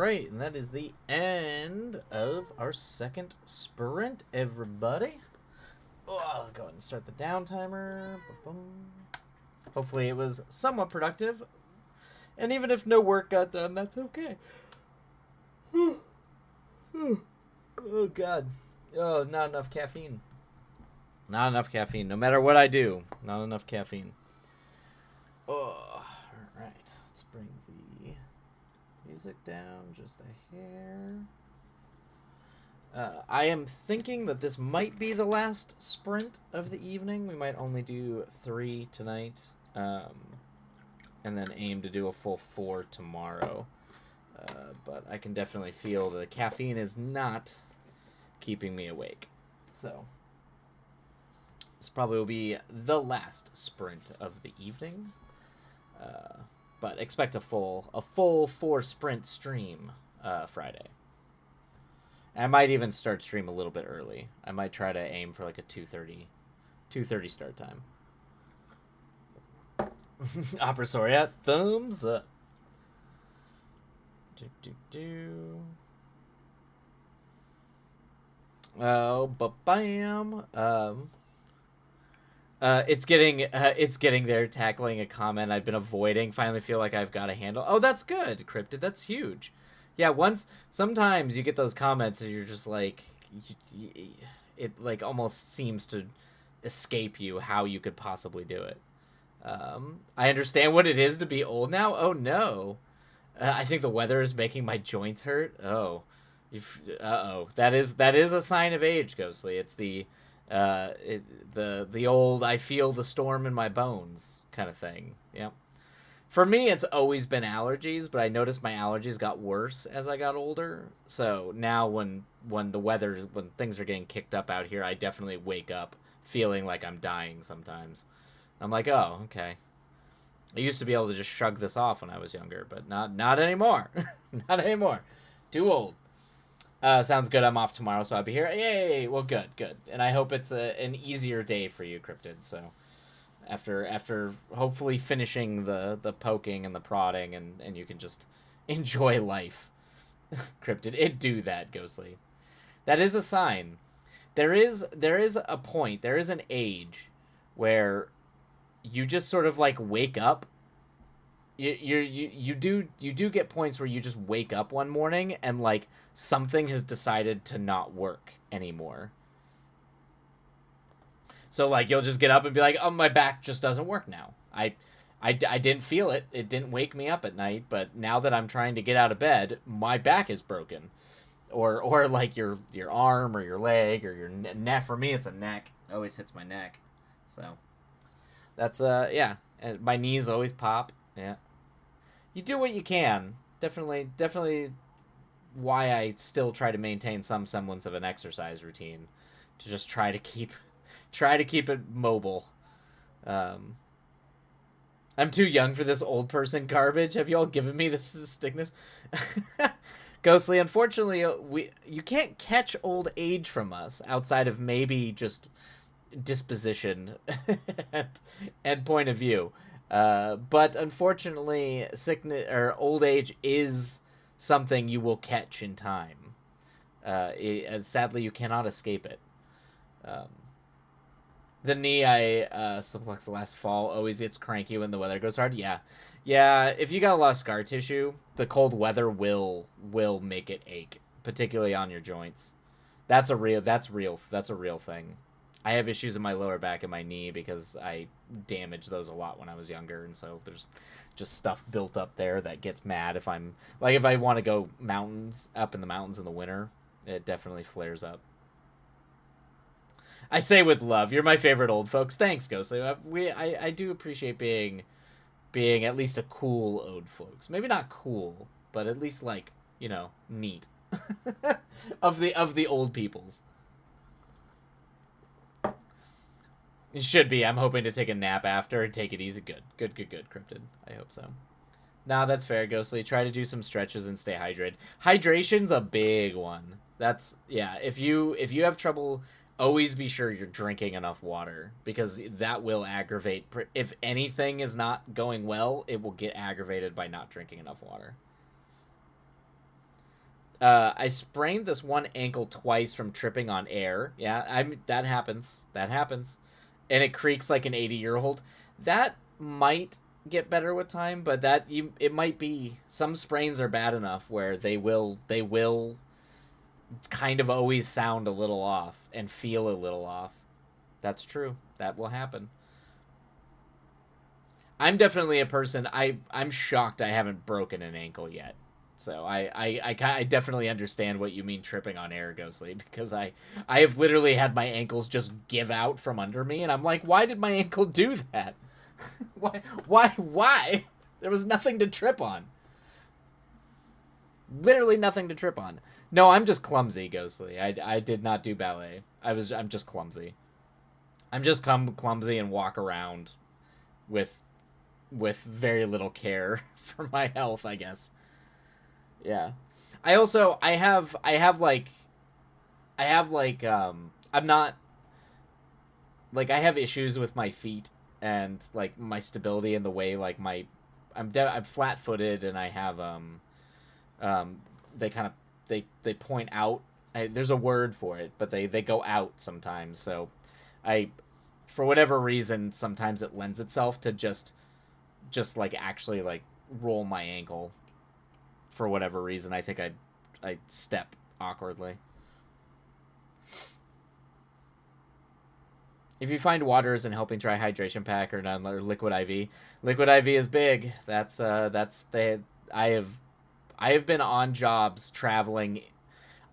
right, and that is the end of our second sprint, everybody. Oh, I'll go ahead and start the down timer. Hopefully it was somewhat productive. And even if no work got done, that's okay. Oh, God. Oh, not enough caffeine. Not enough caffeine. No matter what I do, not enough caffeine. Oh, alright. Let's bring the music down just a hair. I am thinking that this might be the last sprint of the evening. We might only do 3 tonight. And then aim to do a full 4 tomorrow. But I can definitely feel that the caffeine is not keeping me awake. So this probably will be the last sprint of the evening. But expect a full 4 sprint stream Friday. I might even start stream a little bit early. I might try to aim for like a 2:30 start time. Opera Soria, thumbs up. Oh, ba-bam. It's getting there, tackling a comment I've been avoiding. Finally feel like I've got a handle. Oh, that's good, Cryptid. That's huge. Yeah, sometimes you get those comments and you're just like, it like almost seems to escape you how you could possibly do it. I understand what it is to be old now. Oh no, I think the weather is making my joints hurt. Oh, that is a sign of age, Ghostly. It's the old I feel the storm in my bones kind of thing. Yep. For me, it's always been allergies, but I noticed my allergies got worse as I got older. So now when things are getting kicked up out here, I definitely wake up feeling like I'm dying sometimes. I'm like, oh, okay. I used to be able to just shrug this off when I was younger, but not anymore. Not anymore. Too old. Sounds good. I'm off tomorrow, so I'll be here. Yay! Well, good. And I hope it's an easier day for you, Cryptid. So after hopefully finishing the poking and the prodding, and you can just enjoy life. Cryptid, it do that, Ghostly. That is a sign. There is a point. There is an age where you just sort of like wake up. You do get points where you just wake up one morning and like something has decided to not work anymore. So like you'll just get up and be like, oh, my back just doesn't work now. I didn't feel it. It didn't wake me up at night, but now that I'm trying to get out of bed, my back is broken. Or like your arm or your leg or your neck. For me, it's a neck. It always hits my neck. So that's yeah. And my knees always pop. Yeah. You do what you can. Definitely why I still try to maintain some semblance of an exercise routine to just try to keep it mobile. I'm too young for this old person garbage. Have you all given me this stickness? Ghostly, unfortunately, you can't catch old age from us outside of maybe just disposition and point of view. But unfortunately, sickness or old age is something you will catch in time. Sadly, you cannot escape it. The knee I suplexed last fall always gets cranky when the weather goes hard. Yeah. If you got a lot of scar tissue, the cold weather will make it ache, particularly on your joints. That's a real thing. I have issues in my lower back and my knee because I damaged those a lot when I was younger, and so there's just stuff built up there that gets mad if I want to go up in the mountains in the winter, it definitely flares up. I say with love, you're my favorite old folks. Thanks, Ghostly. I do appreciate being at least a cool old folks. Maybe not cool, but at least like, neat. of the old peoples. It should be. I'm hoping to take a nap after and take it easy. Good, Cryptid. I hope so. Nah, that's fair, Ghostly. Try to do some stretches and stay hydrated. Hydration's a big one. Yeah, if you have trouble, always be sure you're drinking enough water, because that will aggravate. If anything is not going well, it will get aggravated by not drinking enough water. I sprained this one ankle twice from tripping on air. Yeah, that happens. That happens. And it creaks like an 80-year-old. That might get better with time, but it might be some sprains are bad enough where they will kind of always sound a little off and feel a little off. That's true. That will happen. I'm definitely a person. I'm shocked I haven't broken an ankle yet. So I definitely understand what you mean tripping on air, Ghostly, because I have literally had my ankles just give out from under me, and I'm like, why did my ankle do that? Why? There was nothing to trip on. Literally nothing to trip on. No, I'm just clumsy, Ghostly. I did not do ballet. I'm just clumsy. I'm just clumsy and walk around with very little care for my health, I guess. Yeah. I have like I'm not like I have issues with my feet and like my stability and the way like I'm flat-footed and I have um they kind of they point out. There's a word for it, but they go out sometimes. So I for whatever reason sometimes it lends itself to just like actually like roll my ankle for whatever reason. I think I step awkwardly. If you find water isn't helping, try hydration pack or non or liquid IV. Liquid IV is big. That's the I have been on jobs traveling.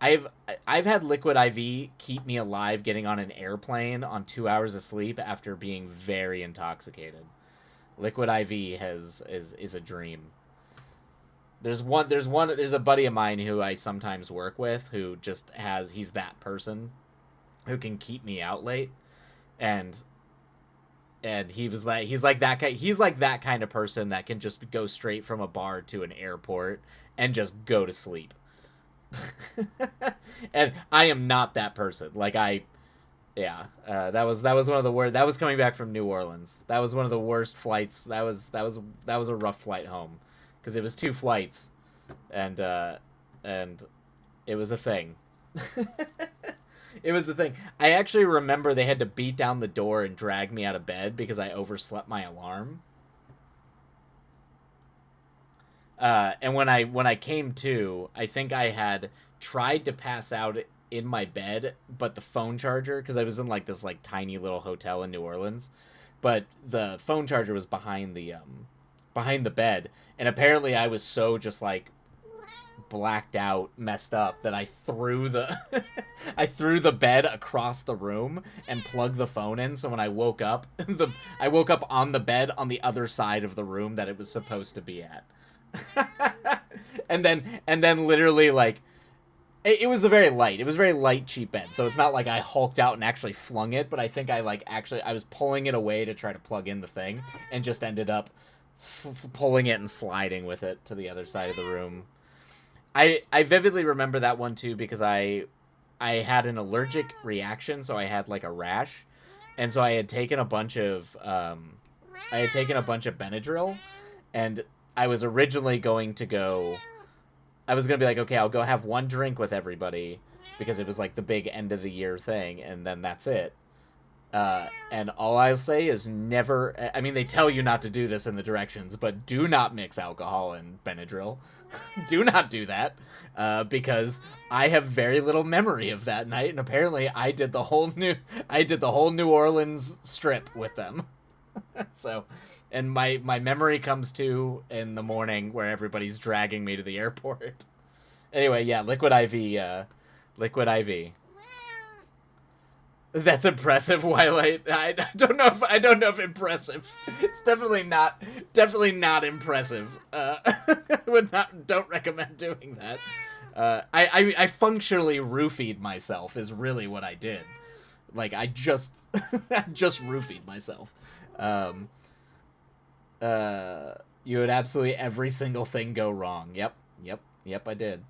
I've I've had liquid IV keep me alive getting on an airplane on 2 hours of sleep after being very intoxicated. Liquid IV is a dream. There's a buddy of mine who I sometimes work with who just he's that person who can keep me out late, and he's like that guy. He's like that kind of person that can just go straight from a bar to an airport and just go to sleep. And I am not that person. Like yeah, that was one of the worst. That was coming back from New Orleans. That was one of the worst flights. That was a rough flight home, because it was two flights, and and it was a thing. It was the thing. I actually remember they had to beat down the door and drag me out of bed because I overslept my alarm. And when I came to, I think I had tried to pass out in my bed, but the phone charger, because I was in like this like tiny little hotel in New Orleans, but the phone charger was behind the bed, and apparently I was so just like blacked out, messed up, that I threw the I threw the bed across the room and plugged the phone in. So when I woke up, I woke up on the bed on the other side of the room that it was supposed to be at. And then literally like it was a very light. It was a very light, cheap bed. So it's not like I hulked out and actually flung it, but I think I was pulling it away to try to plug in the thing and just ended up pulling it and sliding with it to the other side of the room. I vividly remember that one too because I had an allergic reaction, so I had like a rash, and so I had taken a bunch of Benadryl, and I was originally going to go. I was gonna be like, okay, I'll go have one drink with everybody because it was like the big end of the year thing, and then that's it. And all I'll say is never. I mean, they tell you not to do this in the directions, but do not mix alcohol and Benadryl. Do not do that, because I have very little memory of that night, and apparently I did the whole New Orleans strip with them. So, and my memory comes to in the morning where everybody's dragging me to the airport. Anyway, yeah, liquid IV, liquid IV. That's impressive, Twilight. I don't know if impressive. It's definitely not impressive. Don't recommend doing that. I functionally roofied myself is really what I did. Like I just I just roofied myself. Um, you had absolutely every single thing go wrong. Yep, I did.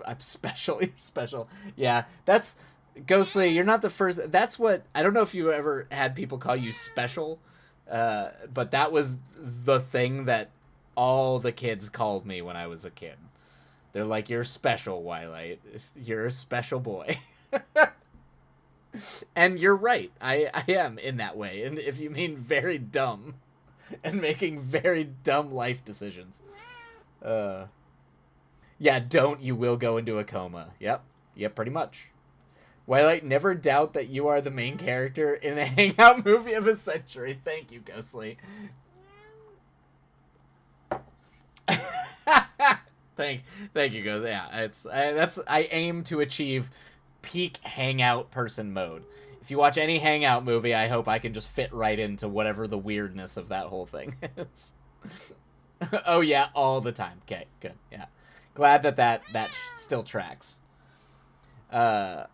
I'm special, you're special. Yeah, that's Ghostly. You're not the first. That's what I don't know if you ever had people call you special, but that was the thing that all the kids called me when I was a kid. They're like, you're special, Wildlight. You're a special boy. And you're right. I am in that way. And if you mean very dumb and making very dumb life decisions. Yeah, don't, you will go into a coma. Yep. Yep, pretty much. Wildlight, never doubt that you are the main character in the hangout movie of a century. Thank you, Ghostly. Thank you, Ghostly. Yeah, I aim to achieve peak hangout person mode. If you watch any hangout movie, I hope I can just fit right into whatever the weirdness of that whole thing is. Oh yeah, all the time. Okay, good. Yeah, glad that still tracks. I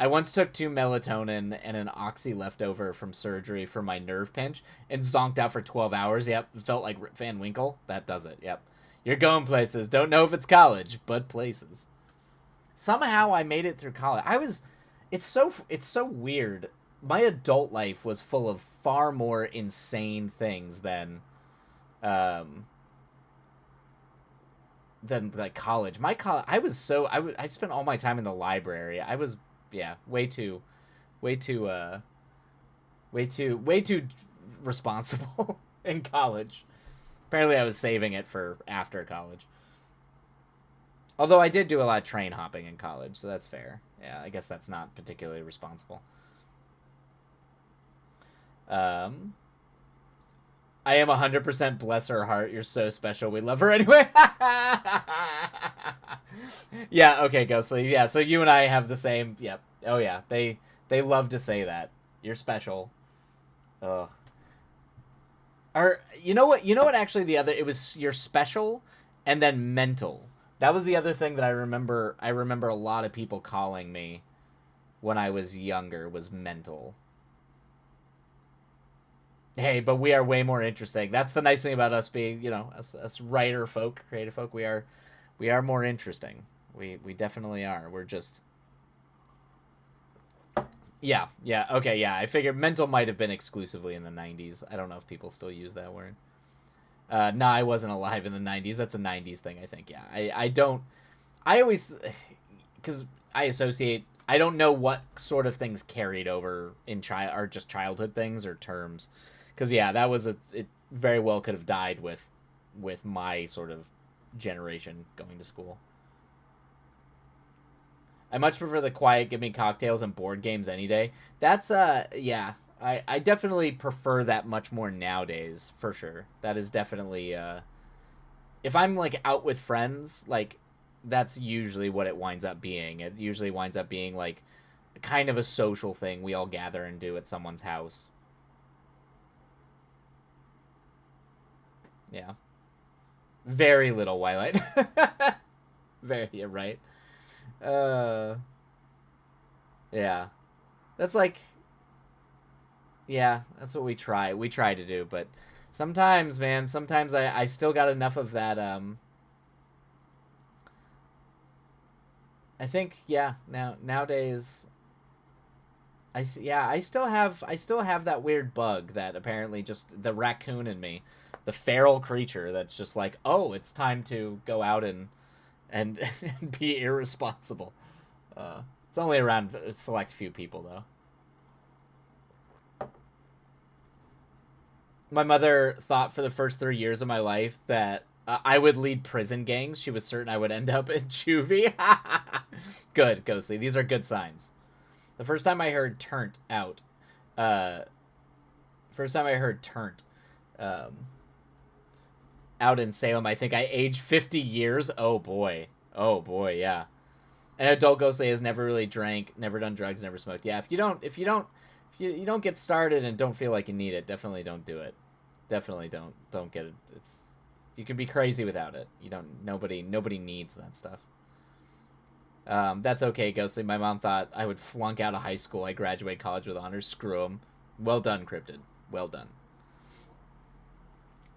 once took 2 melatonin and an oxy leftover from surgery for my nerve pinch and zonked out for 12 hours. Yep, felt like Rip Van Winkle. That does it. Yep. You're going places. Don't know if it's college, but places. Somehow I made it through college. It's so weird. My adult life was full of far more insane things than like college. I spent all my time in the library. I was way too responsible in college. Apparently I was saving it for after college. Although I did do a lot of train hopping in college, so that's fair. Yeah, I guess that's not particularly responsible. I am 100% bless her heart. You're so special. We love her anyway. Yeah, okay, Ghostly. Yeah, so you and I have the same. Yep. Oh yeah, they love to say that. You're special. Ugh. Or you know what? Actually, it was you're special, and then mental. That was the other thing that I remember. I remember a lot of people calling me when I was younger was mental. Hey, but we are way more interesting. That's the nice thing about us being, us writer folk, creative folk. We are more interesting. We definitely are. We're just. Yeah. Okay. Yeah. I figured mental might have been exclusively in the 90s. I don't know if people still use that word. No, I wasn't alive in the 90s. That's a 90s thing, I think. Yeah. I don't. I always. Because I associate. I don't know what sort of things carried over in or just childhood things or terms. Because, yeah, that was it very well could have died with my sort of generation going to school. I much prefer the quiet, give me cocktails and board games any day. That's, yeah. I definitely prefer that much more nowadays, for sure. That is definitely, if I'm, like, out with friends, like, that's usually what it winds up being. It usually winds up being, like, kind of a social thing we all gather and do at someone's house. Yeah. Very little Twilight. Very, yeah, right. Uh, yeah. That's like, yeah, that's what we try. We try to do, but sometimes, man, I still got enough of that, I think, yeah, nowadays, I still have that weird bug that apparently just the raccoon in me, the feral creature that's just like, oh, it's time to go out and be irresponsible. It's only around a select few people though. My mother thought for the first 3 years of my life that I would lead prison gangs. She was certain I would end up in juvie. Good, Ghostly. These are good signs. The first time I heard "turnt" out, uh, first time I heard "turnt," um, out in Salem, I think I aged 50 years. Oh boy, yeah. An adult Ghostly has never really drank, never done drugs, never smoked. Yeah, if you don't get started and don't feel like you need it, definitely don't do it. Definitely don't get it. It's you can be crazy without it. You don't. Nobody needs that stuff. That's okay, Ghostly. My mom thought I would flunk out of high school. I graduate college with honors. Screw 'em. Well done, Cryptid. Well done.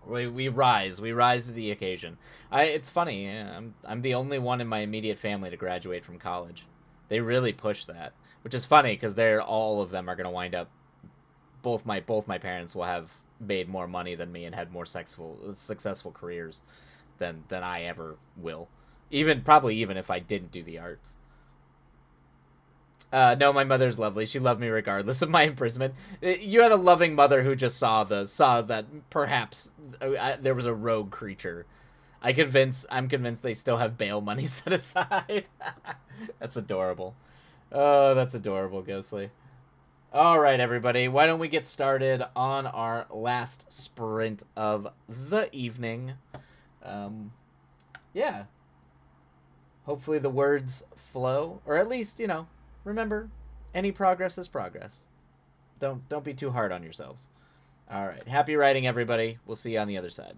We rise to the occasion. It's funny. Yeah, I'm the only one in my immediate family to graduate from college. They really push that, which is funny because all of them are going to wind up. Both my parents will have made more money than me and had more successful careers than I ever will. Probably even if I didn't do the arts. No, my mother's lovely. She loved me regardless of my imprisonment. You had a loving mother who just saw that perhaps there was a rogue creature. I'm convinced they still have bail money set aside. That's adorable. Oh, that's adorable, Ghostly. All right, everybody. Why don't we get started on our last sprint of the evening? Yeah. Hopefully the words flow, or at least, remember, any progress is progress. Don't be too hard on yourselves. All right. Happy writing, everybody. We'll see you on the other side.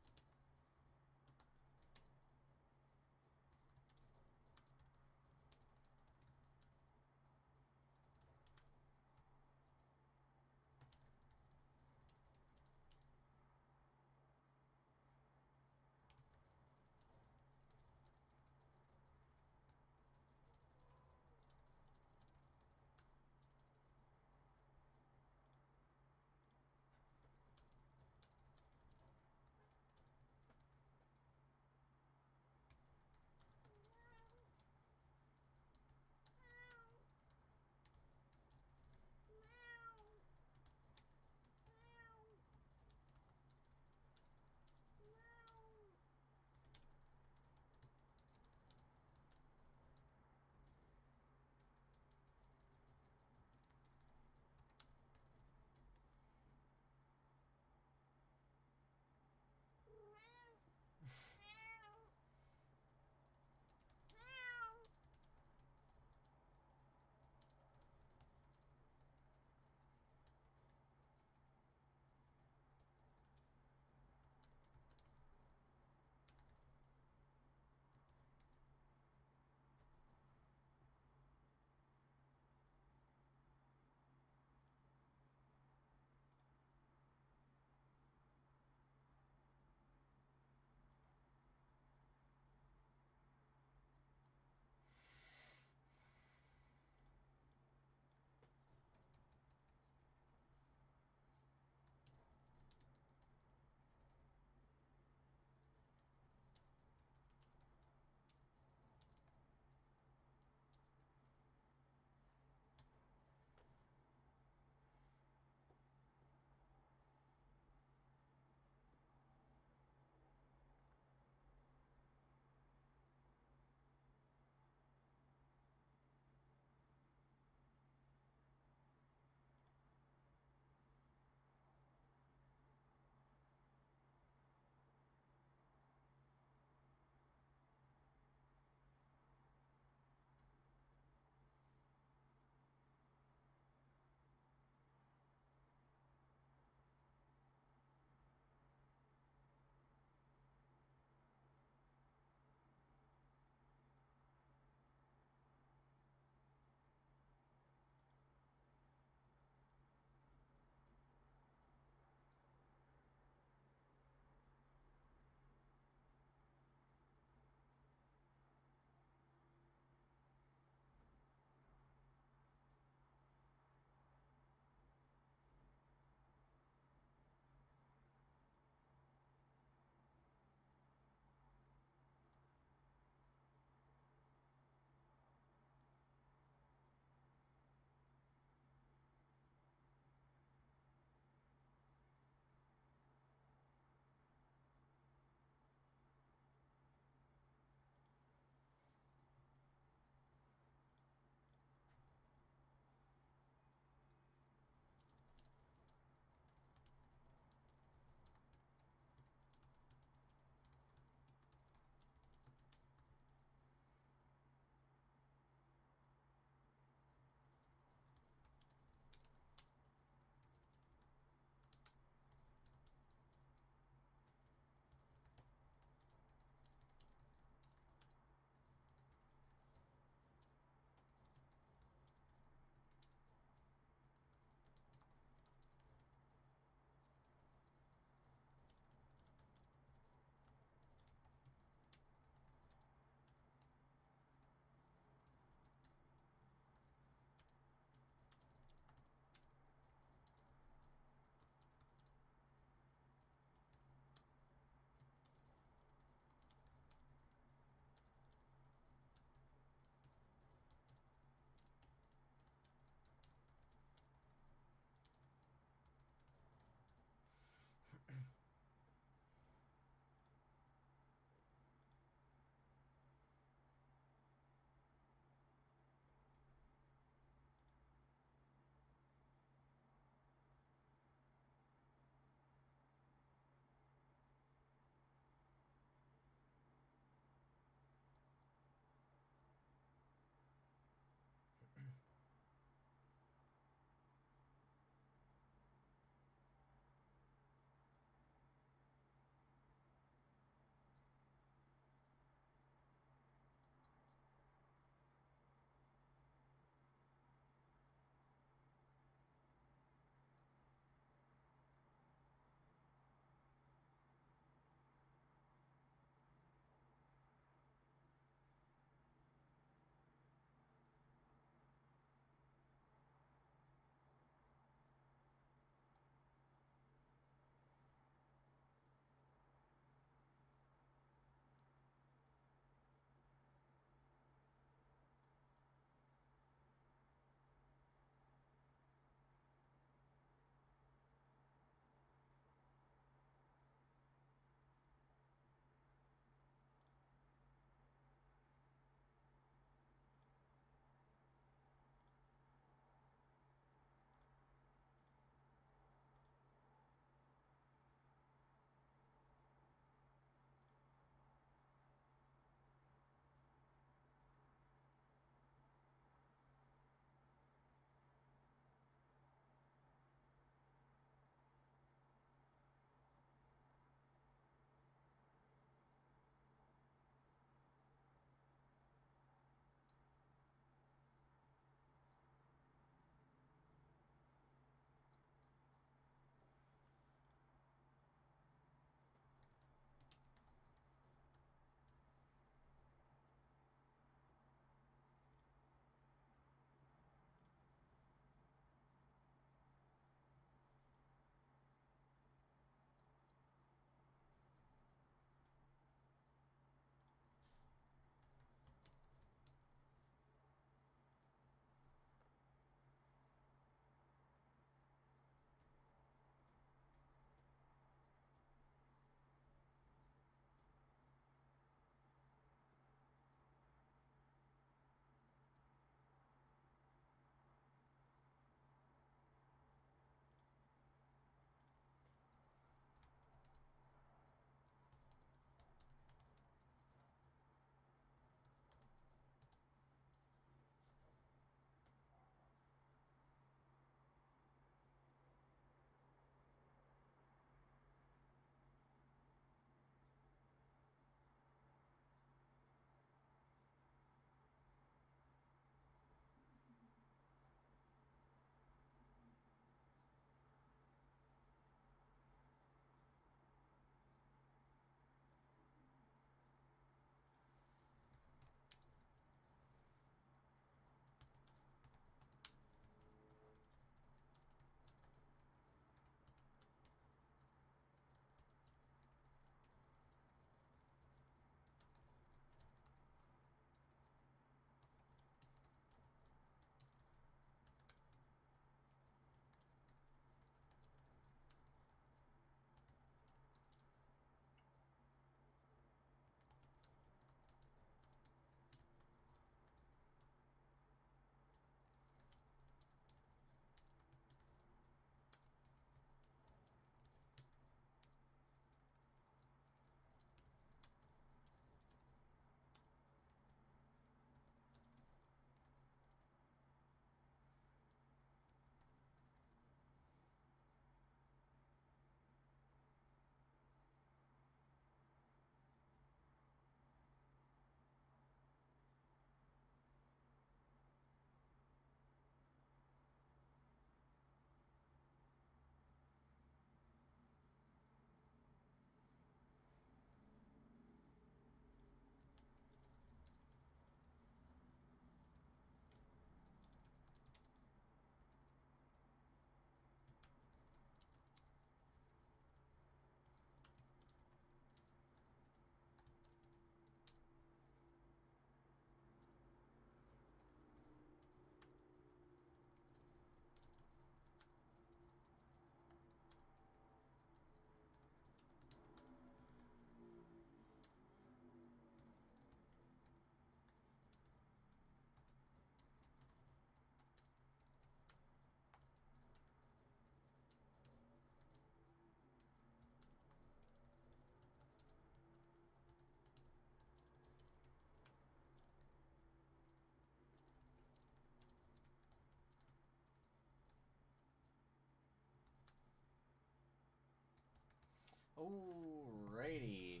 Alrighty.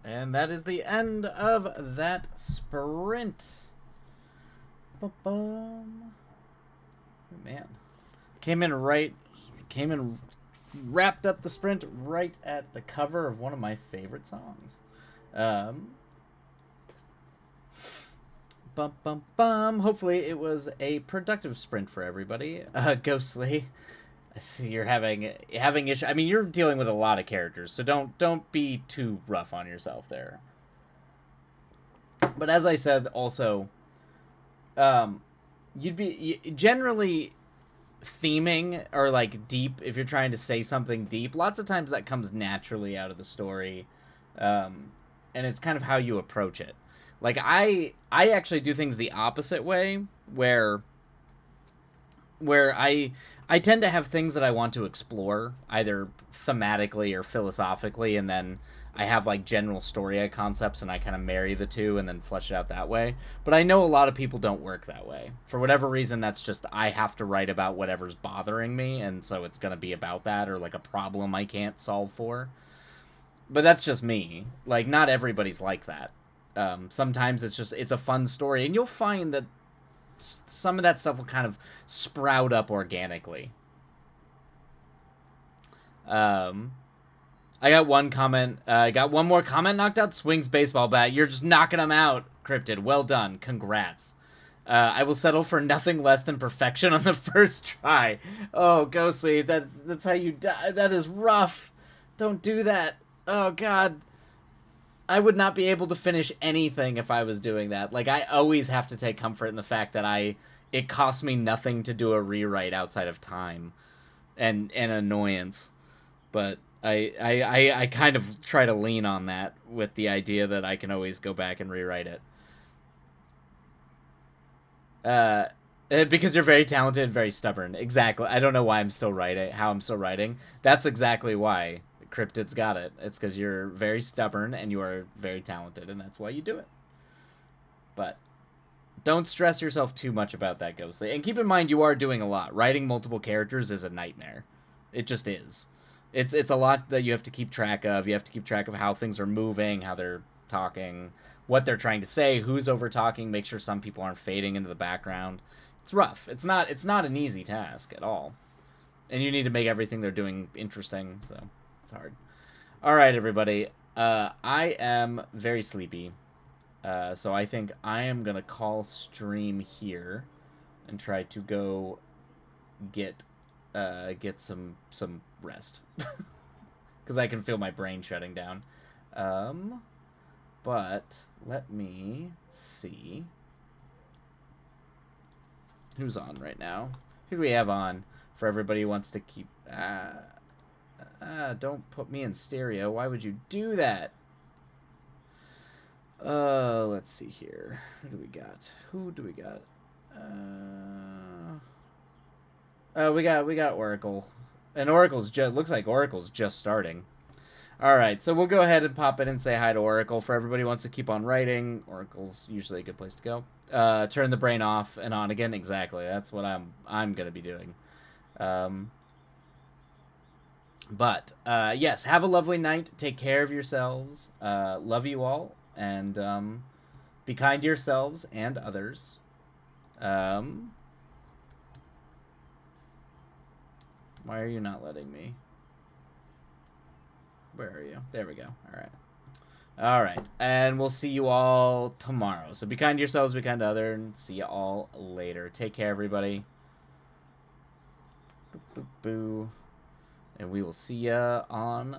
And that is the end of that sprint. Ba-bum. Man. Wrapped up the sprint right at the cover of one of my favorite songs. Bum, bum, bum. Hopefully it was a productive sprint for everybody. Ghostly, I see you're having issue. I mean, you're dealing with a lot of characters, so don't be too rough on yourself there. But as I said, also, you'd be generally theming or like deep if you're trying to say something deep. Lots of times that comes naturally out of the story, and it's kind of how you approach it. Like I actually do things the opposite way, where I tend to have things that I want to explore either thematically or philosophically, and then I have like general story concepts and I kind of marry the two and then flesh it out that way. But I know a lot of people don't work that way. For whatever reason, that's just I have to write about whatever's bothering me, and so it's going to be about that or like a problem I can't solve for. But that's just me. Like not everybody's like that. Sometimes it's a fun story, and you'll find that some of that stuff will kind of sprout up organically. I got one comment. I got one more comment knocked out. Swings baseball bat. You're just knocking them out, Cryptid. Well done. Congrats. I will settle for nothing less than perfection on the first try. Oh, Ghostly, that's how you die. That is rough. Don't do that. Oh, God. I would not be able to finish anything if I was doing that. Like, I always have to take comfort in the fact that it costs me nothing to do a rewrite outside of time and annoyance. But I kind of try to lean on that with the idea that I can always go back and rewrite it. Because you're very talented, very stubborn. Exactly. I don't know why I'm still writing, how I'm still writing. That's exactly why. Cryptid's got it. It's because you're very stubborn and you are very talented, and that's why you do it. But don't stress yourself too much about that, Ghostly. And keep in mind, you are doing a lot. Writing multiple characters is a nightmare. It just is. It's a lot that you have to keep track of. You have to keep track of how things are moving, how they're talking, what they're trying to say, who's over talking, make sure some people aren't fading into the background. It's rough. It's not an easy task at all. And you need to make everything they're doing interesting, so it's hard. All right, everybody. I am very sleepy, so I think I am gonna call stream here and try to go get some rest because I can feel my brain shutting down. But let me see who's on right now. Who do we have on for everybody who wants to keep? Don't put me in stereo. Why would you do that? Let's see here. Who do we got? We got Oracle. And looks like Oracle's just starting. Alright, so we'll go ahead and pop in and say hi to Oracle. For everybody who wants to keep on writing, Oracle's usually a good place to go. Turn the brain off and on again. Exactly. That's what I'm gonna be doing. But yes, have a lovely night. Take care of yourselves. Love you all, and be kind to yourselves and others. Why are you not letting me? Where are you? There we go. All right, and we'll see you all tomorrow. So be kind to yourselves, be kind to others, and see you all later. Take care, everybody. Boo, boo, boo. And we will see ya on